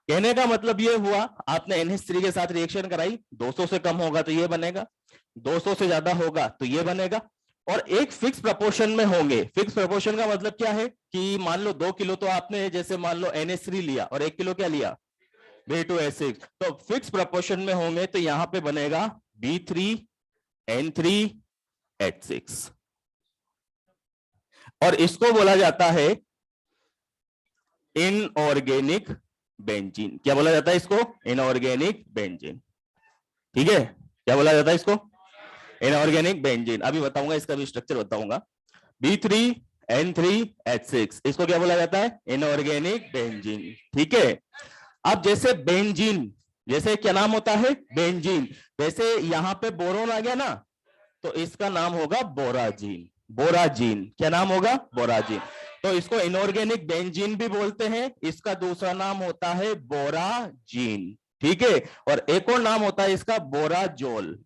कहने का मतलब ये हुआ, आपने NH3 के साथ रिएक्शन कराई, 200 से कम होगा तो ये बनेगा, 200 से ज्यादा होगा तो ये बनेगा, और एक फिक्स प्रपोर्शन में होंगे। फिक्स प्रपोर्शन का मतलब क्या है कि मान लो 2 किलो तो आपने जैसे मान लो NH3 लिया और 1 किलो क्या लिया? B2H6। तो फिक्स प्रपोर्शन में होंगे तो यहां पे बनेगा B3N3H6, और इसको बोला जाता है इनऑर्गेनिक बेंजीन। क्या बोला जाता है इसको? Inorganic benzene. ठीक है, क्या बोला जाता है इसको? Inorganic benzene. अभी बताऊंगा, इसका भी स्ट्रक्चर बताऊंगा। B3N3H6, इसको क्या बोला जाता है? Inorganic benzene. ठीक है। अब जैसे बेंजीन, जैसे क्या नाम होता है? बेंजीन। वैसे यहां पे बोरोन आ गया ना, तो इसका नाम होगा बोराजीन। बोराजीन, क्या नाम होगा? बोराजीन। तो इसको इनऑर्गेनिक बेंजीन भी बोलते हैं, इसका दूसरा नाम होता है बोराजीन। ठीक है। और एक और नाम होता है इसका बोराजोल।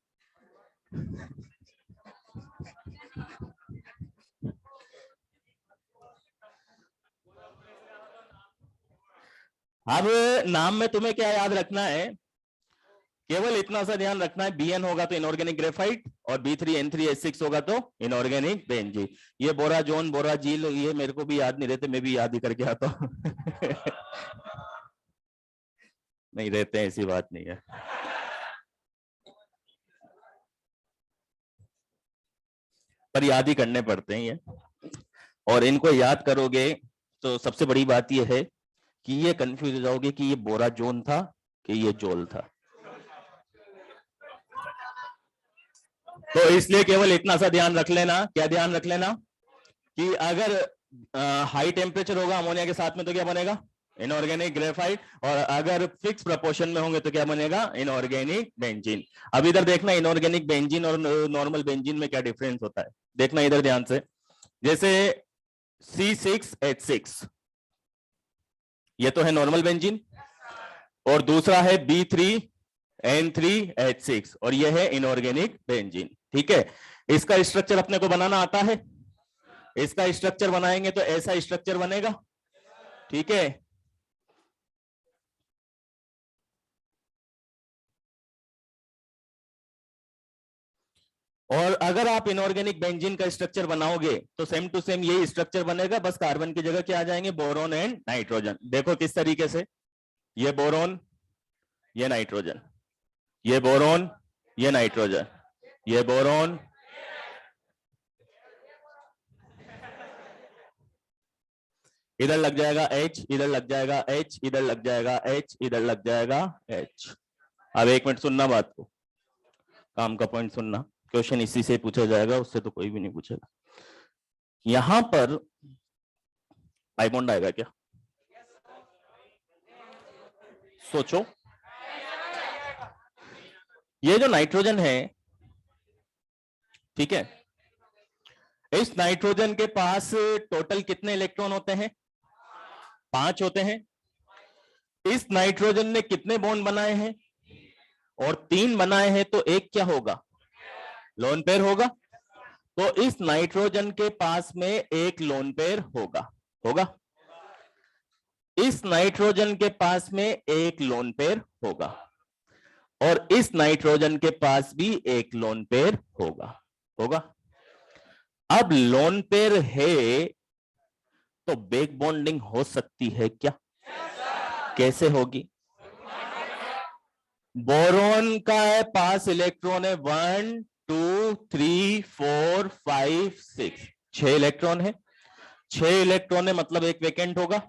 अब नाम में तुम्हें क्या याद रखना है? केवल इतना सा ध्यान रखना है, Bn होगा तो इनऑर्गेनिक ग्रेफाइट और B3N3H6 होगा तो इनऑर्गेनिक बेंजीन। ये बोराजोन, बोराजील, ये मेरे को भी याद नहीं रहते, मैं भी याद ही करके आता हूं। नहीं रहते हैं, ऐसी बात नहीं है। पर याद ही करने पड़ते हैं ये, और इनको याद करोगे तो सबसे बड़ी बात ये है कि ये कंफ्यूज हो जाओगे कि ये बोराजोन था कि ये जोल था। तो इसलिए केवल इतना सा ध्यान रख लेना। क्या ध्यान रख लेना? कि अगर हाई टेम्परेचर होगा अमोनिया के साथ में तो क्या बनेगा? Inorganic graphite. और अगर फिक्स प्रोपोर्शन में होंगे तो क्या बनेगा? Inorganic benzene. अब इधर देखना, इनऑर्गेनिक बेंजीन और नॉर्मल बेंजीन में क्या डिफरेंस होता है, देखना इधर ध्यान से। जैसे C6H6, ये तो है नॉर्मल बेंजीन, और दूसरा है B3N3H6 और ये है इनऑर्गेनिक बेंजीन। ठीक है। इसका स्ट्रक्चर अपने को बनाना आता है, इसका स्ट्रक्चर बनाएंगे तो ऐसा स्ट्रक्चर बनेगा। ठीक है। और अगर आप इनऑर्गेनिक बेंजीन का स्ट्रक्चर बनाओगे तो सेम टू सेम यही स्ट्रक्चर बनेगा, बस कार्बन की जगह क्या आ जाएंगे? Boron and nitrogen. देखो किस तरीके से, ये बोरोन, ये नाइट्रोजन, ये बोरोन, ये नाइट्रोजन, ये बोरोन, इधर लग जाएगा H, इधर लग जाएगा H, इधर लग जाएगा H, इधर लग जाएगा H। अब एक मिनट सुनना बात को, काम का पॉइंट सुनना, क्वेश्चन इसी से पूछा जाएगा, उससे तो कोई भी नहीं पूछेगा। यहां पर पाई बॉन्ड आएगा क्या? सोचो, ये जो नाइट्रोजन है ठीक है। इस नाइट्रोजन के पास टोटल कितने इलेक्ट्रॉन होते हैं? 5 होते हैं। इस नाइट्रोजन ने कितने बॉन्ड बनाए हैं? और 3 बनाए हैं, तो एक क्या होगा? लोन पेयर होगा। तो इस नाइट्रोजन के पास में एक लोन पेयर होगा। होगा। इस नाइट्रोजन के पास में एक लोन पेयर होगा और इस नाइट्रोजन के पास भी एक लोन पेयर होगा। होगा। अब लोन पेयर है तो बैक बॉन्डिंग हो सकती है क्या? कैसे होगी? बोरोन का है पास इलेक्ट्रॉन है 1 2 3 4 5 6, 6 इलेक्ट्रॉन है। 6 इलेक्ट्रॉन है मतलब एक वैकेंट होगा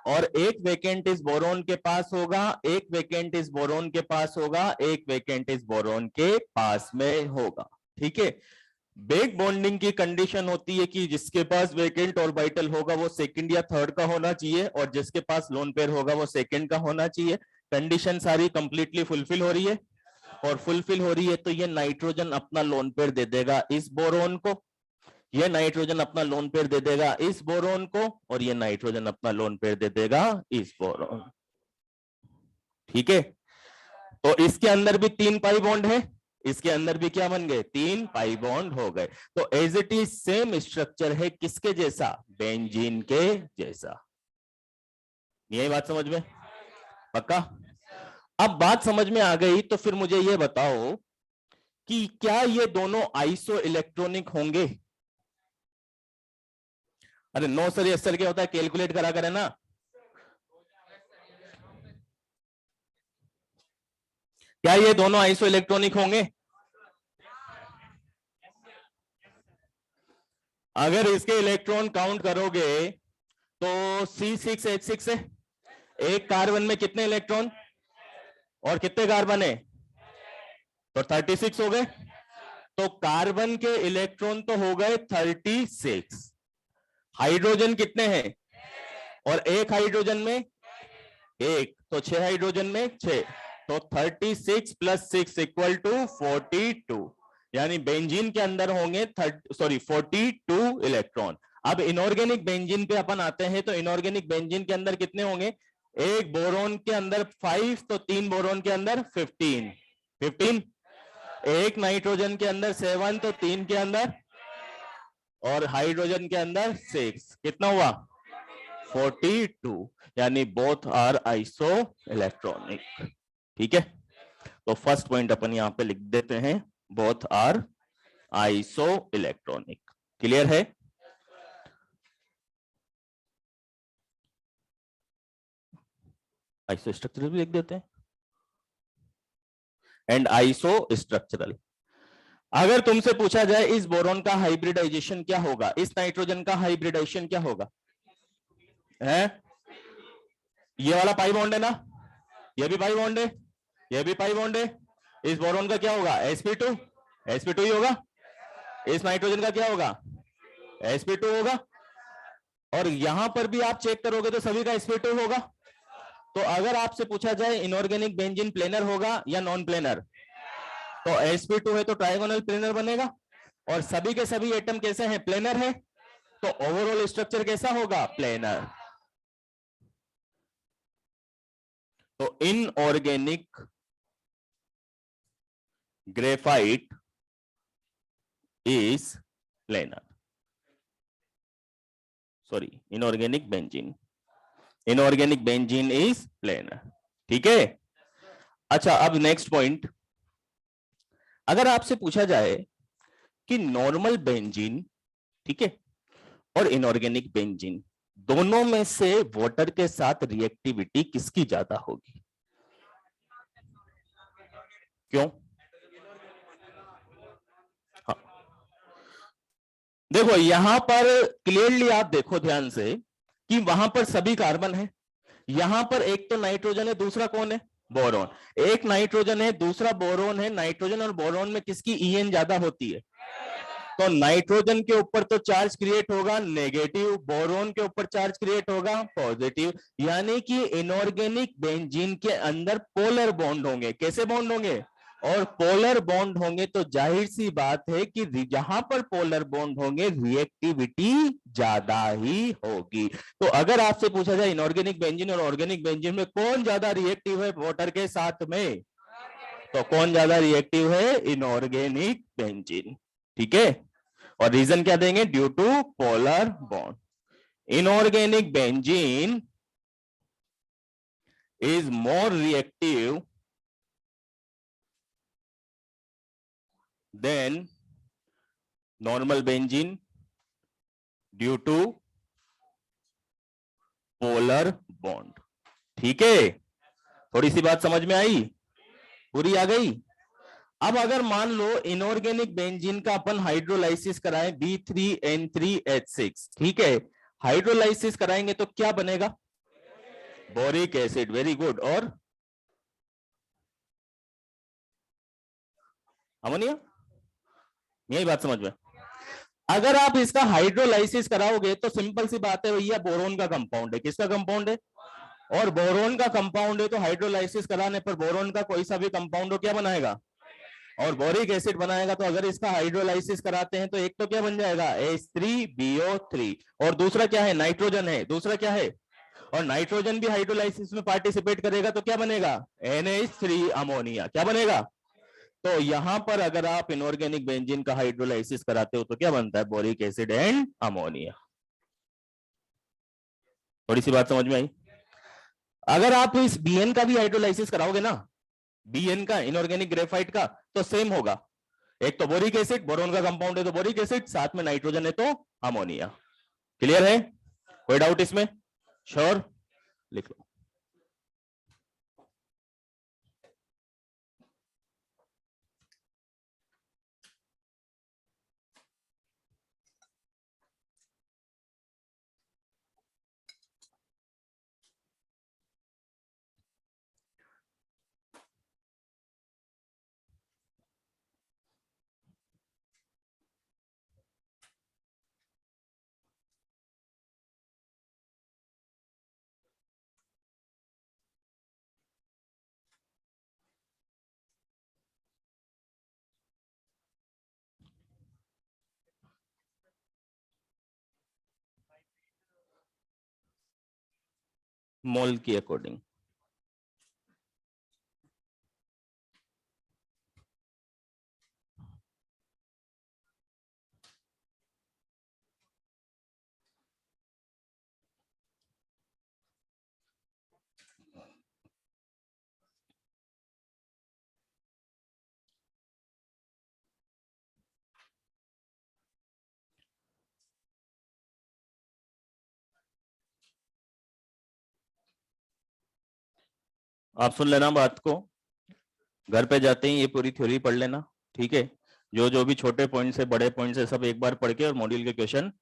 और एक वैकेंट इस बोरोन के पास होगा, एक वैकेंट इस बोरोन के पास होगा, एक वैकेंट इस बोरोन के पास में होगा। ठीक है। बैक बॉन्डिंग की कंडीशन होती है कि जिसके पास वैकेंट ऑर्बिटल होगा वो सेकंड या थर्ड का होना चाहिए और जिसके पास लोन पेयर होगा वो सेकंड का होना चाहिए। कंडीशन सारी कंप्लीटली फुलफिल हो रही है और फुलफिल हो रही है तो ये नाइट्रोजन अपना लोन पेयर दे देगा इस बोरोन को, ये नाइट्रोजन अपना लोन पेयर दे देगा इस बोरोन को और ये नाइट्रोजन अपना लोन पेयर दे देगा इस बोरोन। ठीक है। तो इसके अंदर भी 3 पाई बॉन्ड है, इसके अंदर भी क्या बन गए? 3 पाई बॉन्ड हो गए। तो as it is same structure है किसके जैसा? बेंजीन के जैसा। यही बात समझ में? पक्का? अब बात समझ में आ गई तो फिर मुझे ये बताओ कि क्या ये दोनों आइसो इलेक्ट्रॉनिक होंगे? अरे नो सर यस सर क्या होता है? कैलकुलेट करा करे ना। क्या ये दोनों आइसो इलेक्ट्रॉनिक होंगे? अगर इसके इलेक्ट्रॉन काउंट करोगे तो C6H6 है। एक कार्बन में कितने इलेक्ट्रॉन और कितने कार्बन है? तो 36 हो गए। तो कार्बन के इलेक्ट्रॉन तो हो गए 36। हाइड्रोजन कितने हैं? और एक हाइड्रोजन में एक, तो 6 हाइड्रोजन में 6, तो 36 + 6 = 42। यानी बेंजीन के अंदर होंगे 42 इलेक्ट्रॉन। अब इनऑर्गेनिक बेंजीन पे अपन आते हैं तो इनऑर्गेनिक बेंजीन के अंदर कितने होंगे? एक बोरोन के अंदर 5, तो 3 बोरोन के अंदर 15। एक नाइट्रोजन के अंदर 7, तो 3 के अंदर, और हाइड्रोजन के अंदर 6, कितना हुआ? 42। यानी बोथ आर आइसो इलेक्ट्रॉनिक। ठीक है। तो फर्स्ट पॉइंट अपन यहां पे लिख देते हैं, both are isoelectronic. Clear है? आइसो स्ट्रक्चरल भी लिख देते हैं एंड आइसो स्ट्रक्चरल। अगर तुमसे पूछा जाए इस बोरोन का हाइब्रिडाइजेशन क्या होगा, इस नाइट्रोजन का हाइब्रिडाइजेशन क्या होगा? है ये वाला पाई बॉन्ड है ना, ये भी पाई बॉन्ड है, ये भी पाई बॉन्ड है। इस बोरोन का क्या होगा? sp2, sp2 ही होगा। इस नाइट्रोजन का क्या होगा? sp2 होगा। और यहां पर भी आप चेक करोगे तो सभी का sp2 होगा। तो अगर आपसे पूछा जाए इनऑर्गेनिक बेंजीन प्लेनर होगा या नॉन प्लेनर, तो sp2 है तो ट्राइगोनल प्लेनर बनेगा और सभी के सभी एटम कैसे हैं? प्लेनर है। तो ओवरऑल स्ट्रक्चर कैसा होगा? प्लेनर। तो inorganic graphite is planar, sorry inorganic benzene, inorganic benzene is planar. ठीक है। अच्छा अब नेक्स्ट पॉइंट, अगर आपसे पूछा जाए कि नॉर्मल बेंजीन, ठीक है, और इनऑर्गेनिक बेंजीन दोनों में से वाटर के साथ रिएक्टिविटी किसकी ज्यादा होगी? क्यों? हाँ देखो यहां पर क्लियरली आप देखो ध्यान से कि वहां पर सभी कार्बन है, यहां पर एक तो नाइट्रोजन है, दूसरा कौन है? बोरोन। एक नाइट्रोजन है, दूसरा बोरोन है। नाइट्रोजन और बोरोन में किसकी ईएन ज्यादा होती है? तो नाइट्रोजन के ऊपर तो चार्ज क्रिएट होगा नेगेटिव, बोरोन के ऊपर चार्ज क्रिएट होगा पॉजिटिव। यानी कि इनऑर्गेनिक बेंजीन के अंदर पोलर बॉन्ड होंगे। कैसे बॉन्ड होंगे? और पोलर बॉन्ड होंगे तो जाहिर सी बात है कि जहां पर पोलर बॉन्ड होंगे रिएक्टिविटी ज्यादा ही होगी। तो अगर आपसे पूछा जाए इनऑर्गेनिक बेंजीन और ऑर्गेनिक बेंजीन में कौन ज्यादा रिएक्टिव है वाटर के साथ में, तो कौन ज्यादा रिएक्टिव है, इनऑर्गेनिक बेंजीन। ठीक है, और रीजन क्या देंगे, due to polar bond. Inorganic benzene is more reactive than normal benzene due to polar bond। ठीक है, थोड़ी सी बात समझ में आई, पूरी आ गई। अब अगर मान लो इनऑर्गेनिक बेंजीन का अपन हाइड्रोलाइसिस कराएं B3N3H6, ठीक है, हाइड्रोलाइसिस कराएंगे तो क्या बनेगा, बोरिक एसिड, वेरी गुड, और अमोनिया। यही बात समझ में। अगर आप इसका हाइड्रोलाइसिस कराओगे तो सिंपल सी बात है भैया, बोरोन का कंपाउंड है, किसका कंपाउंड है, और बोरोन का कंपाउंड है, तो हाइड्रोलाइसिस कराने पर बोरोन का कोई सा भी कंपाउंड हो क्या बनाएगा, और बोरिक एसिड बनाएगा। तो अगर इसका हाइड्रोलाइसिस कराते हैं तो एक तो क्या बन जाएगा H3BO3, और दूसरा क्या है, नाइट्रोजन है, दूसरा क्या है, और नाइट्रोजन भी हाइड्रोलाइसिस में पार्टिसिपेट करेगा तो क्या बनेगा, NH3 अमोनिया, क्या बनेगा। तो यहां पर अगर आप इनऑर्गेनिक बेंजीन का हाइड्रोलाइसिस कराते हो तो क्या बनता है, बोरिक एसिड एंड अमोनिया। थोड़ी सी बात समझ में आई। अगर आप इस BN का भी हाइड्रोलाइसिस कराओगे ना, BN का, इनऑर्गेनिक ग्रेफाइट का, तो सेम होगा, एक तो बोरिक एसिड, बोरोन का कंपाउंड है तो बोरिक एसिड, साथ में नाइट्रोजन है तो अमोनिया। क्लियर है, कोई डाउट इसमें, श्योर, लिख लो। मोल की अकॉर्डिंग, आप सुन लेना बात को, घर पे जाते ही ये पूरी थ्योरी पढ़ लेना, ठीक है, जो जो भी छोटे पॉइंट्स है, बड़े पॉइंट्स है, सब एक बार पढ़ के और मॉड्यूल के क्वेश्चन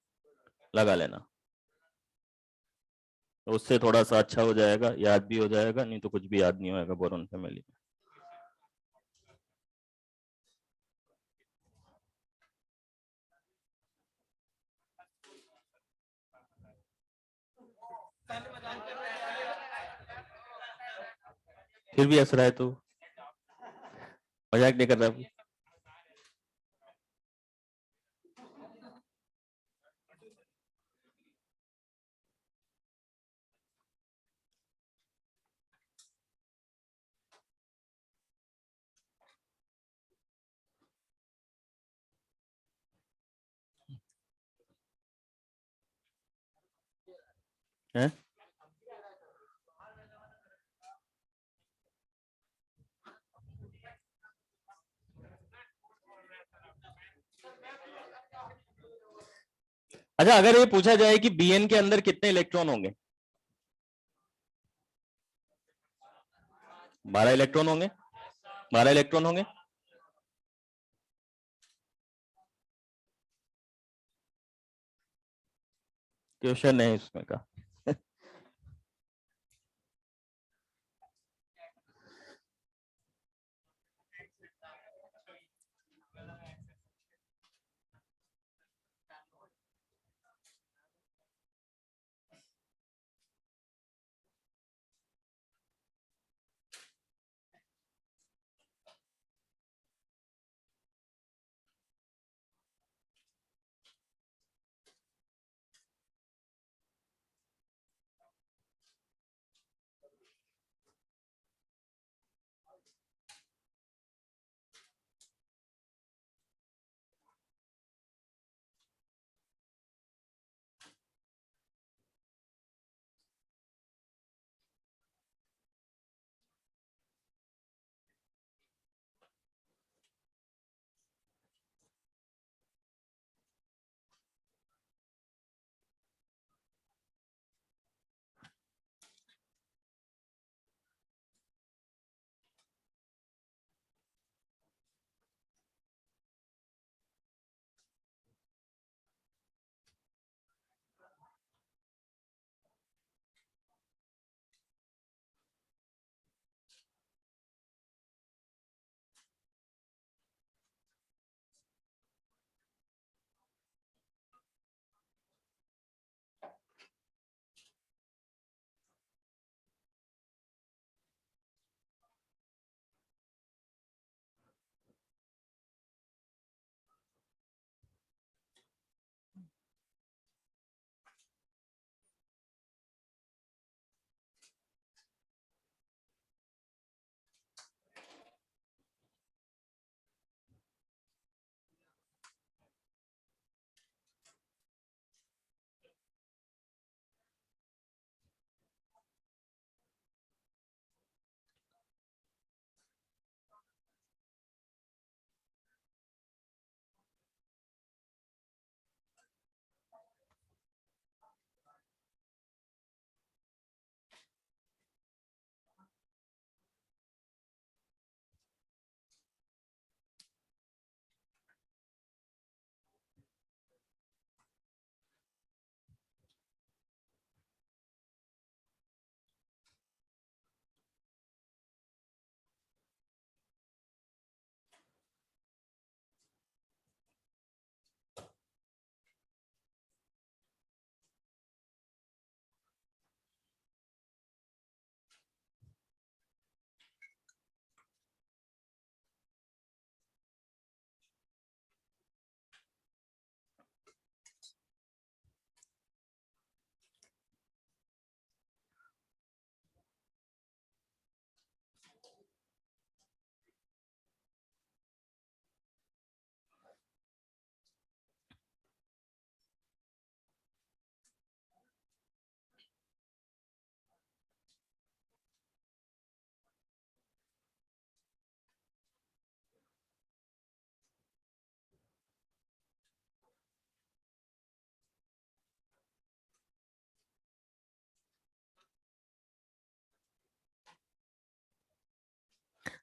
लगा लेना, तो उससे थोड़ा सा अच्छा हो जाएगा, याद भी हो जाएगा, नहीं तो कुछ भी याद नहीं होगा बोरोन फैमिली में। फिर भी हंस रहा है तो, मजाक नहीं कर रहा। है अच्छा, अगर ये पूछा जाए कि BN के अंदर कितने इलेक्ट्रॉन होंगे, 12 इलेक्ट्रॉन होंगे, 12 इलेक्ट्रॉन होंगे। क्वेश्चन है इसमें का।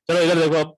चलो इधर देखो अब।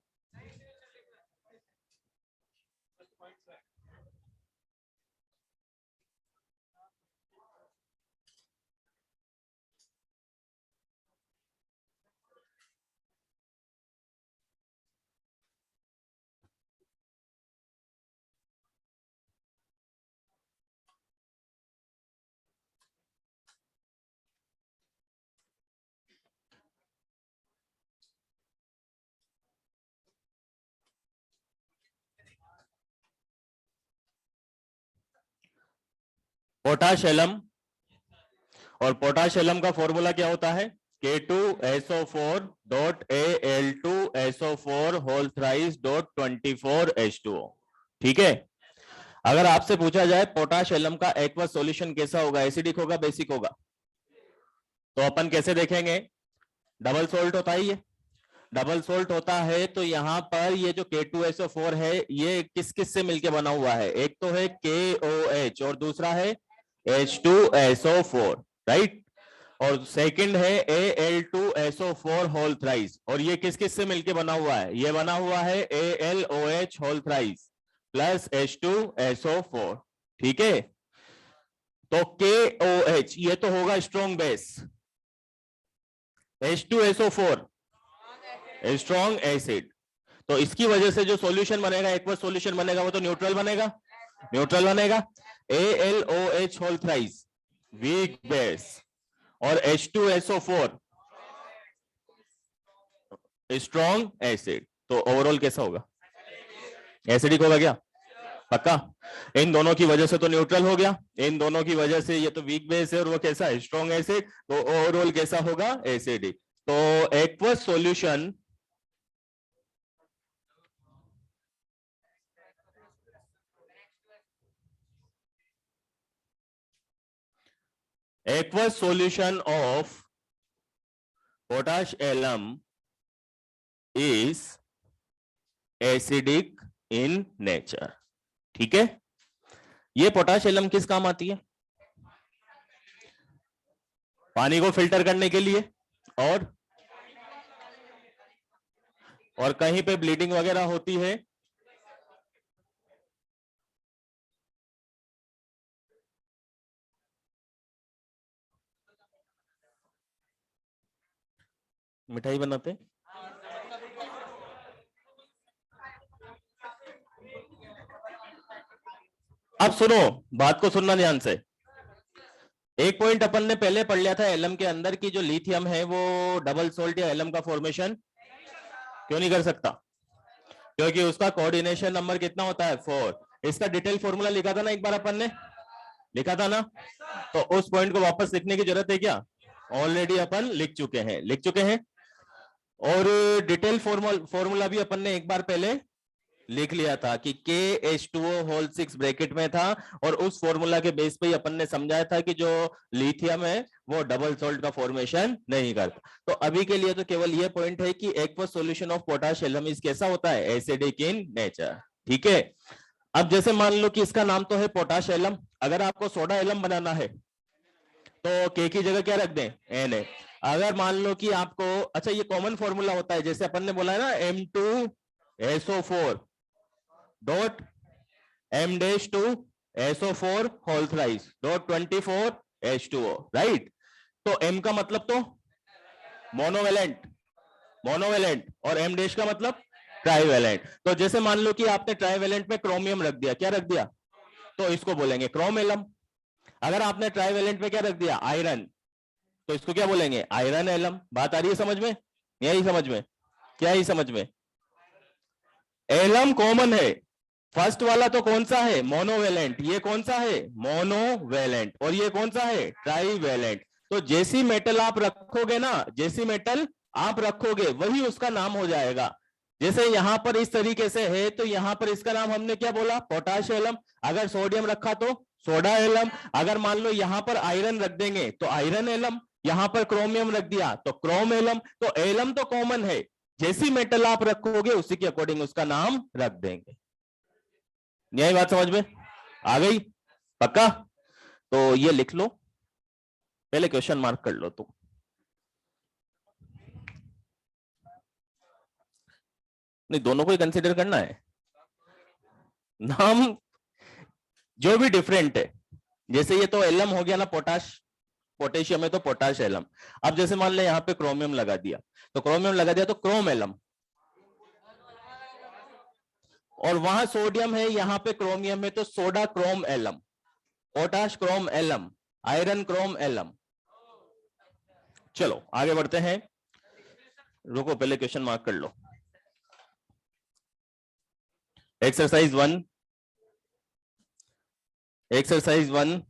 पोटाश एलम, और पोटाश एलम का फॉर्मूला क्या होता है? K2SO4 dot Al2SO4 whole thrice dot 24H2O। ठीक है। अगर आपसे पूछा जाए पोटाश एलम का एक्वस सॉल्यूशन कैसा होगा, एसिडिक होगा बेसिक होगा, तो अपन कैसे देखेंगे? डबल सोल्ट होता है, ये डबल सोल्ट होता है। तो यहां पर ये जो K2SO4 है ये किस किस से मिलके बना हुआ है? एक तो है KOH और दूसरा है H2SO4, राइट। और सेकंड है Al2SO4 होल थ्राइस, और ये किस किस से मिलके बना हुआ है? ये बना हुआ है AlOH whole thrice plus H2SO4। ठीक है। तो KOH ये तो होगा strong base, H2SO4 strong acid. तो इसकी वजह से जो सॉल्यूशन बनेगा, एक्वस सॉल्यूशन बनेगा, वो तो न्यूट्रल बनेगा, न्यूट्रल बनेगा। AlOH whole thrice weak base और H2SO4 स्ट्रॉन्ग एसिड। तो ओवरऑल कैसा होगा? एसिडिक होगा क्या? पक्का। इन दोनों की वजह से तो न्यूट्रल हो गया, इन दोनों की वजह से ये तो वीक बेस है और वो कैसा है? Strong acid. तो ओवरऑल कैसा होगा? एसिडिक। तो aqueous solution, aqueous solution of potash alum is acidic in nature। ठीक है। ये पोटाश एलम किस काम आती है? पानी को फिल्टर करने के लिए, और कहीं पे ब्लीडिंग वगैरह होती है, मिठाई बनाते। अब सुनो, बात को सुनना ध्यान से। एक पॉइंट अपन ने पहले पढ़ लिया था एलम के अंदर की, जो लिथियम है वो डबल सोल्ट या एलम का फॉर्मेशन क्यों नहीं कर सकता? क्योंकि उसका कोऑर्डिनेशन नंबर कितना होता है? 4। इसका डिटेल फॉर्मूला लिखा था ना एक बार अपन ने, लिखा था ना? तो उस पॉइंट को वापस लिखने की जरूरत है क्या? ऑलरेडी अपन लिख चुके हैं, लिख चुके हैं। और डिटेल फॉर्मूला भी अपन ने एक बार पहले लिख लिया था कि KH2O होल 6 ब्रैकेट में था, और उस फॉर्मूला के बेस पे ही अपन ने समझाया था कि जो लिथियम है वो डबल सोल्ट का फॉर्मेशन नहीं करता। तो अभी के लिए तो केवल ये पॉइंट है कि aqueous solution of potash alum is कैसा होता है? Acidic in nature. ठीक है। अब जैसे मान लो कि इसका नाम तो है पोटाश एलम, अगर आपको सोडा एलम बनाना है तो के की जगह क्या रख दें? एन है। अगर मान लो कि आपको, अच्छा ये कॉमन फॉर्मूला होता है, जैसे अपन ने बोला है ना M2SO4 dot M-2SO4 whole thrice dot 24H2O, right. तो M का मतलब तो मोनोवेलेंट, मोनोवेलेंट, और M डैश का मतलब ट्राइवेलेंट। तो जैसे मान लो कि आपने ट्राइवेलेंट में क्रोमियम रख दिया, क्या रख दिया? तो इसको बोलेंगे क्रोम एलम। अगर आपने ट्राइवेलेंट में क्या रख दिया? आयरन, तो इसको क्या बोलेंगे? Iron alum. बात आ रही है समझ में? यही समझ में? क्या ही समझ में? एलम कॉमन है। फर्स्ट वाला तो कौन सा है? मोनोवेलेंट। ये कौन सा है? मोनोवेलेंट। और ये कौन सा है? ट्राइवेलेंट। तो जैसी मेटल आप रखोगे ना, जैसी मेटल आप रखोगे वही उसका नाम हो जाएगा। जैसे यहां पर इस तरीके से है, तो यहां पर इसका नाम हमने क्या बोला? Potash alum. अगर सोडियम रखा तो सोडा एलम। अगर मान लो यहां पर आयरन रख देंगे तो आयरन एलम। यहां पर क्रोमियम रख दिया तो क्रोम एलम। तो एलम तो कॉमन है, जैसी मेटल आप रखोगे उसी के अकॉर्डिंग उसका नाम रख देंगे। यही बात समझ में आ गई? पक्का? तो ये लिख लो, पहले क्वेश्चन मार्क कर लो तुम। नहीं, दोनों को ही कंसिडर करना है। नाम जो भी डिफरेंट है, जैसे ये तो एलम हो गया ना, पोटाश, पोटेशियम है तो पोटाश एलम। अब जैसे मान ले यहाँ पे क्रोमियम लगा दिया, तो क्रोमियम लगा दिया तो क्रोम एलम, और वहां सोडियम है, यहाँ पे क्रोमियम है तो soda chrome alum, potash chrome alum, iron chrome alum. चलो आगे बढ़ते हैं, रुको पहले क्वेश्चन मार्क कर लो। एक्सरसाइज 1, एक्सरसाइज 1,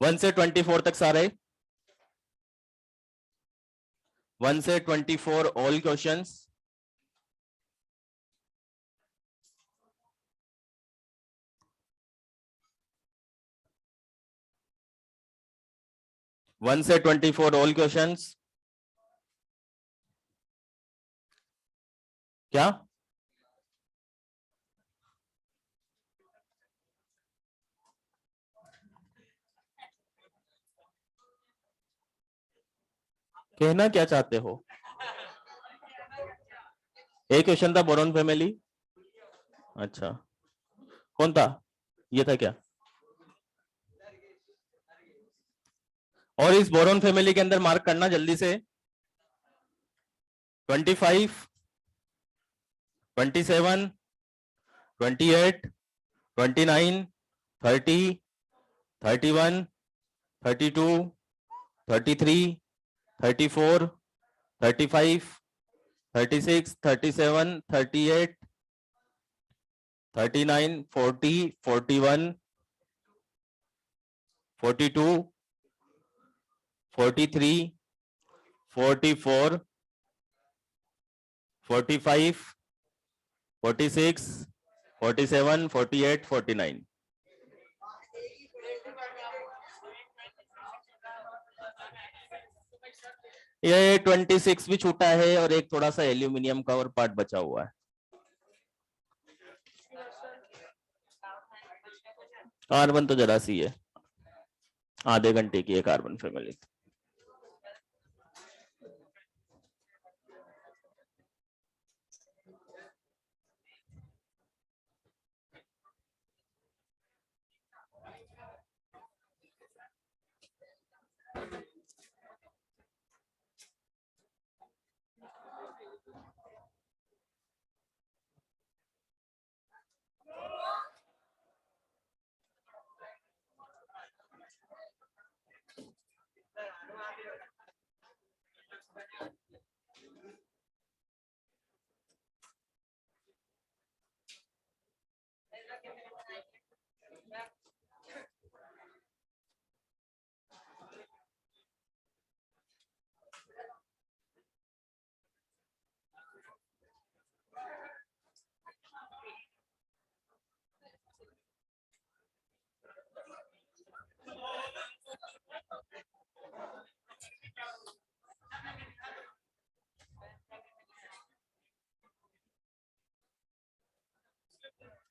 वन से 24 तक सारे, 1 से 24 ऑल क्वेश्चंस। वन से 24 ऑल क्वेश्चंस। क्या कहना क्या चाहते हो? एक क्वेश्चन था बोरॉन फैमिली। अच्छा, कौन था? ये था क्या? और इस बोरॉन फैमिली के अंदर मार्क करना जल्दी से। 25, 27, 28, 29, 30, 31, 32, 33, 34, 35, 36, 37, 38, 39, 40, 41, 42, 43, 44, 45, 46, 47, 48, 49। ये 26 भी छूटा है और एक थोड़ा सा एल्यूमिनियम का और पार्ट बचा हुआ है। कार्बन तो जरा सी है, आधे घंटे की है कार्बन फैमिली।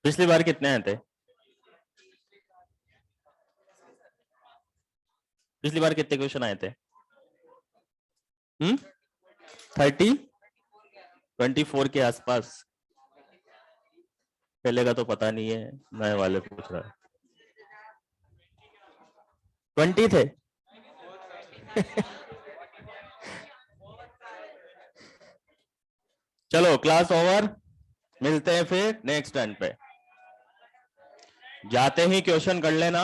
पिछली बार कितने आए थे? पिछली बार कितने क्वेश्चन आए थे? 30, 24 के आसपास। पहले का तो पता नहीं है, नए वाले पूछ रहा है। 20 थे। चलो क्लास ओवर, मिलते हैं फिर नेक्स्ट टर्न पे। जाते ही क्वेश्चन कर लेना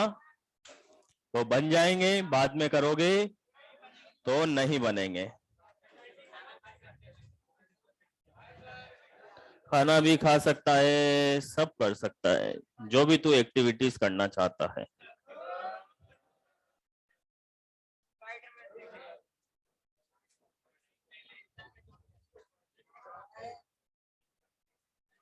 तो बन जाएंगे, बाद में करोगे तो नहीं बनेंगे। खाना भी खा सकता है, सब कर सकता है, जो भी तू एक्टिविटीज करना चाहता है।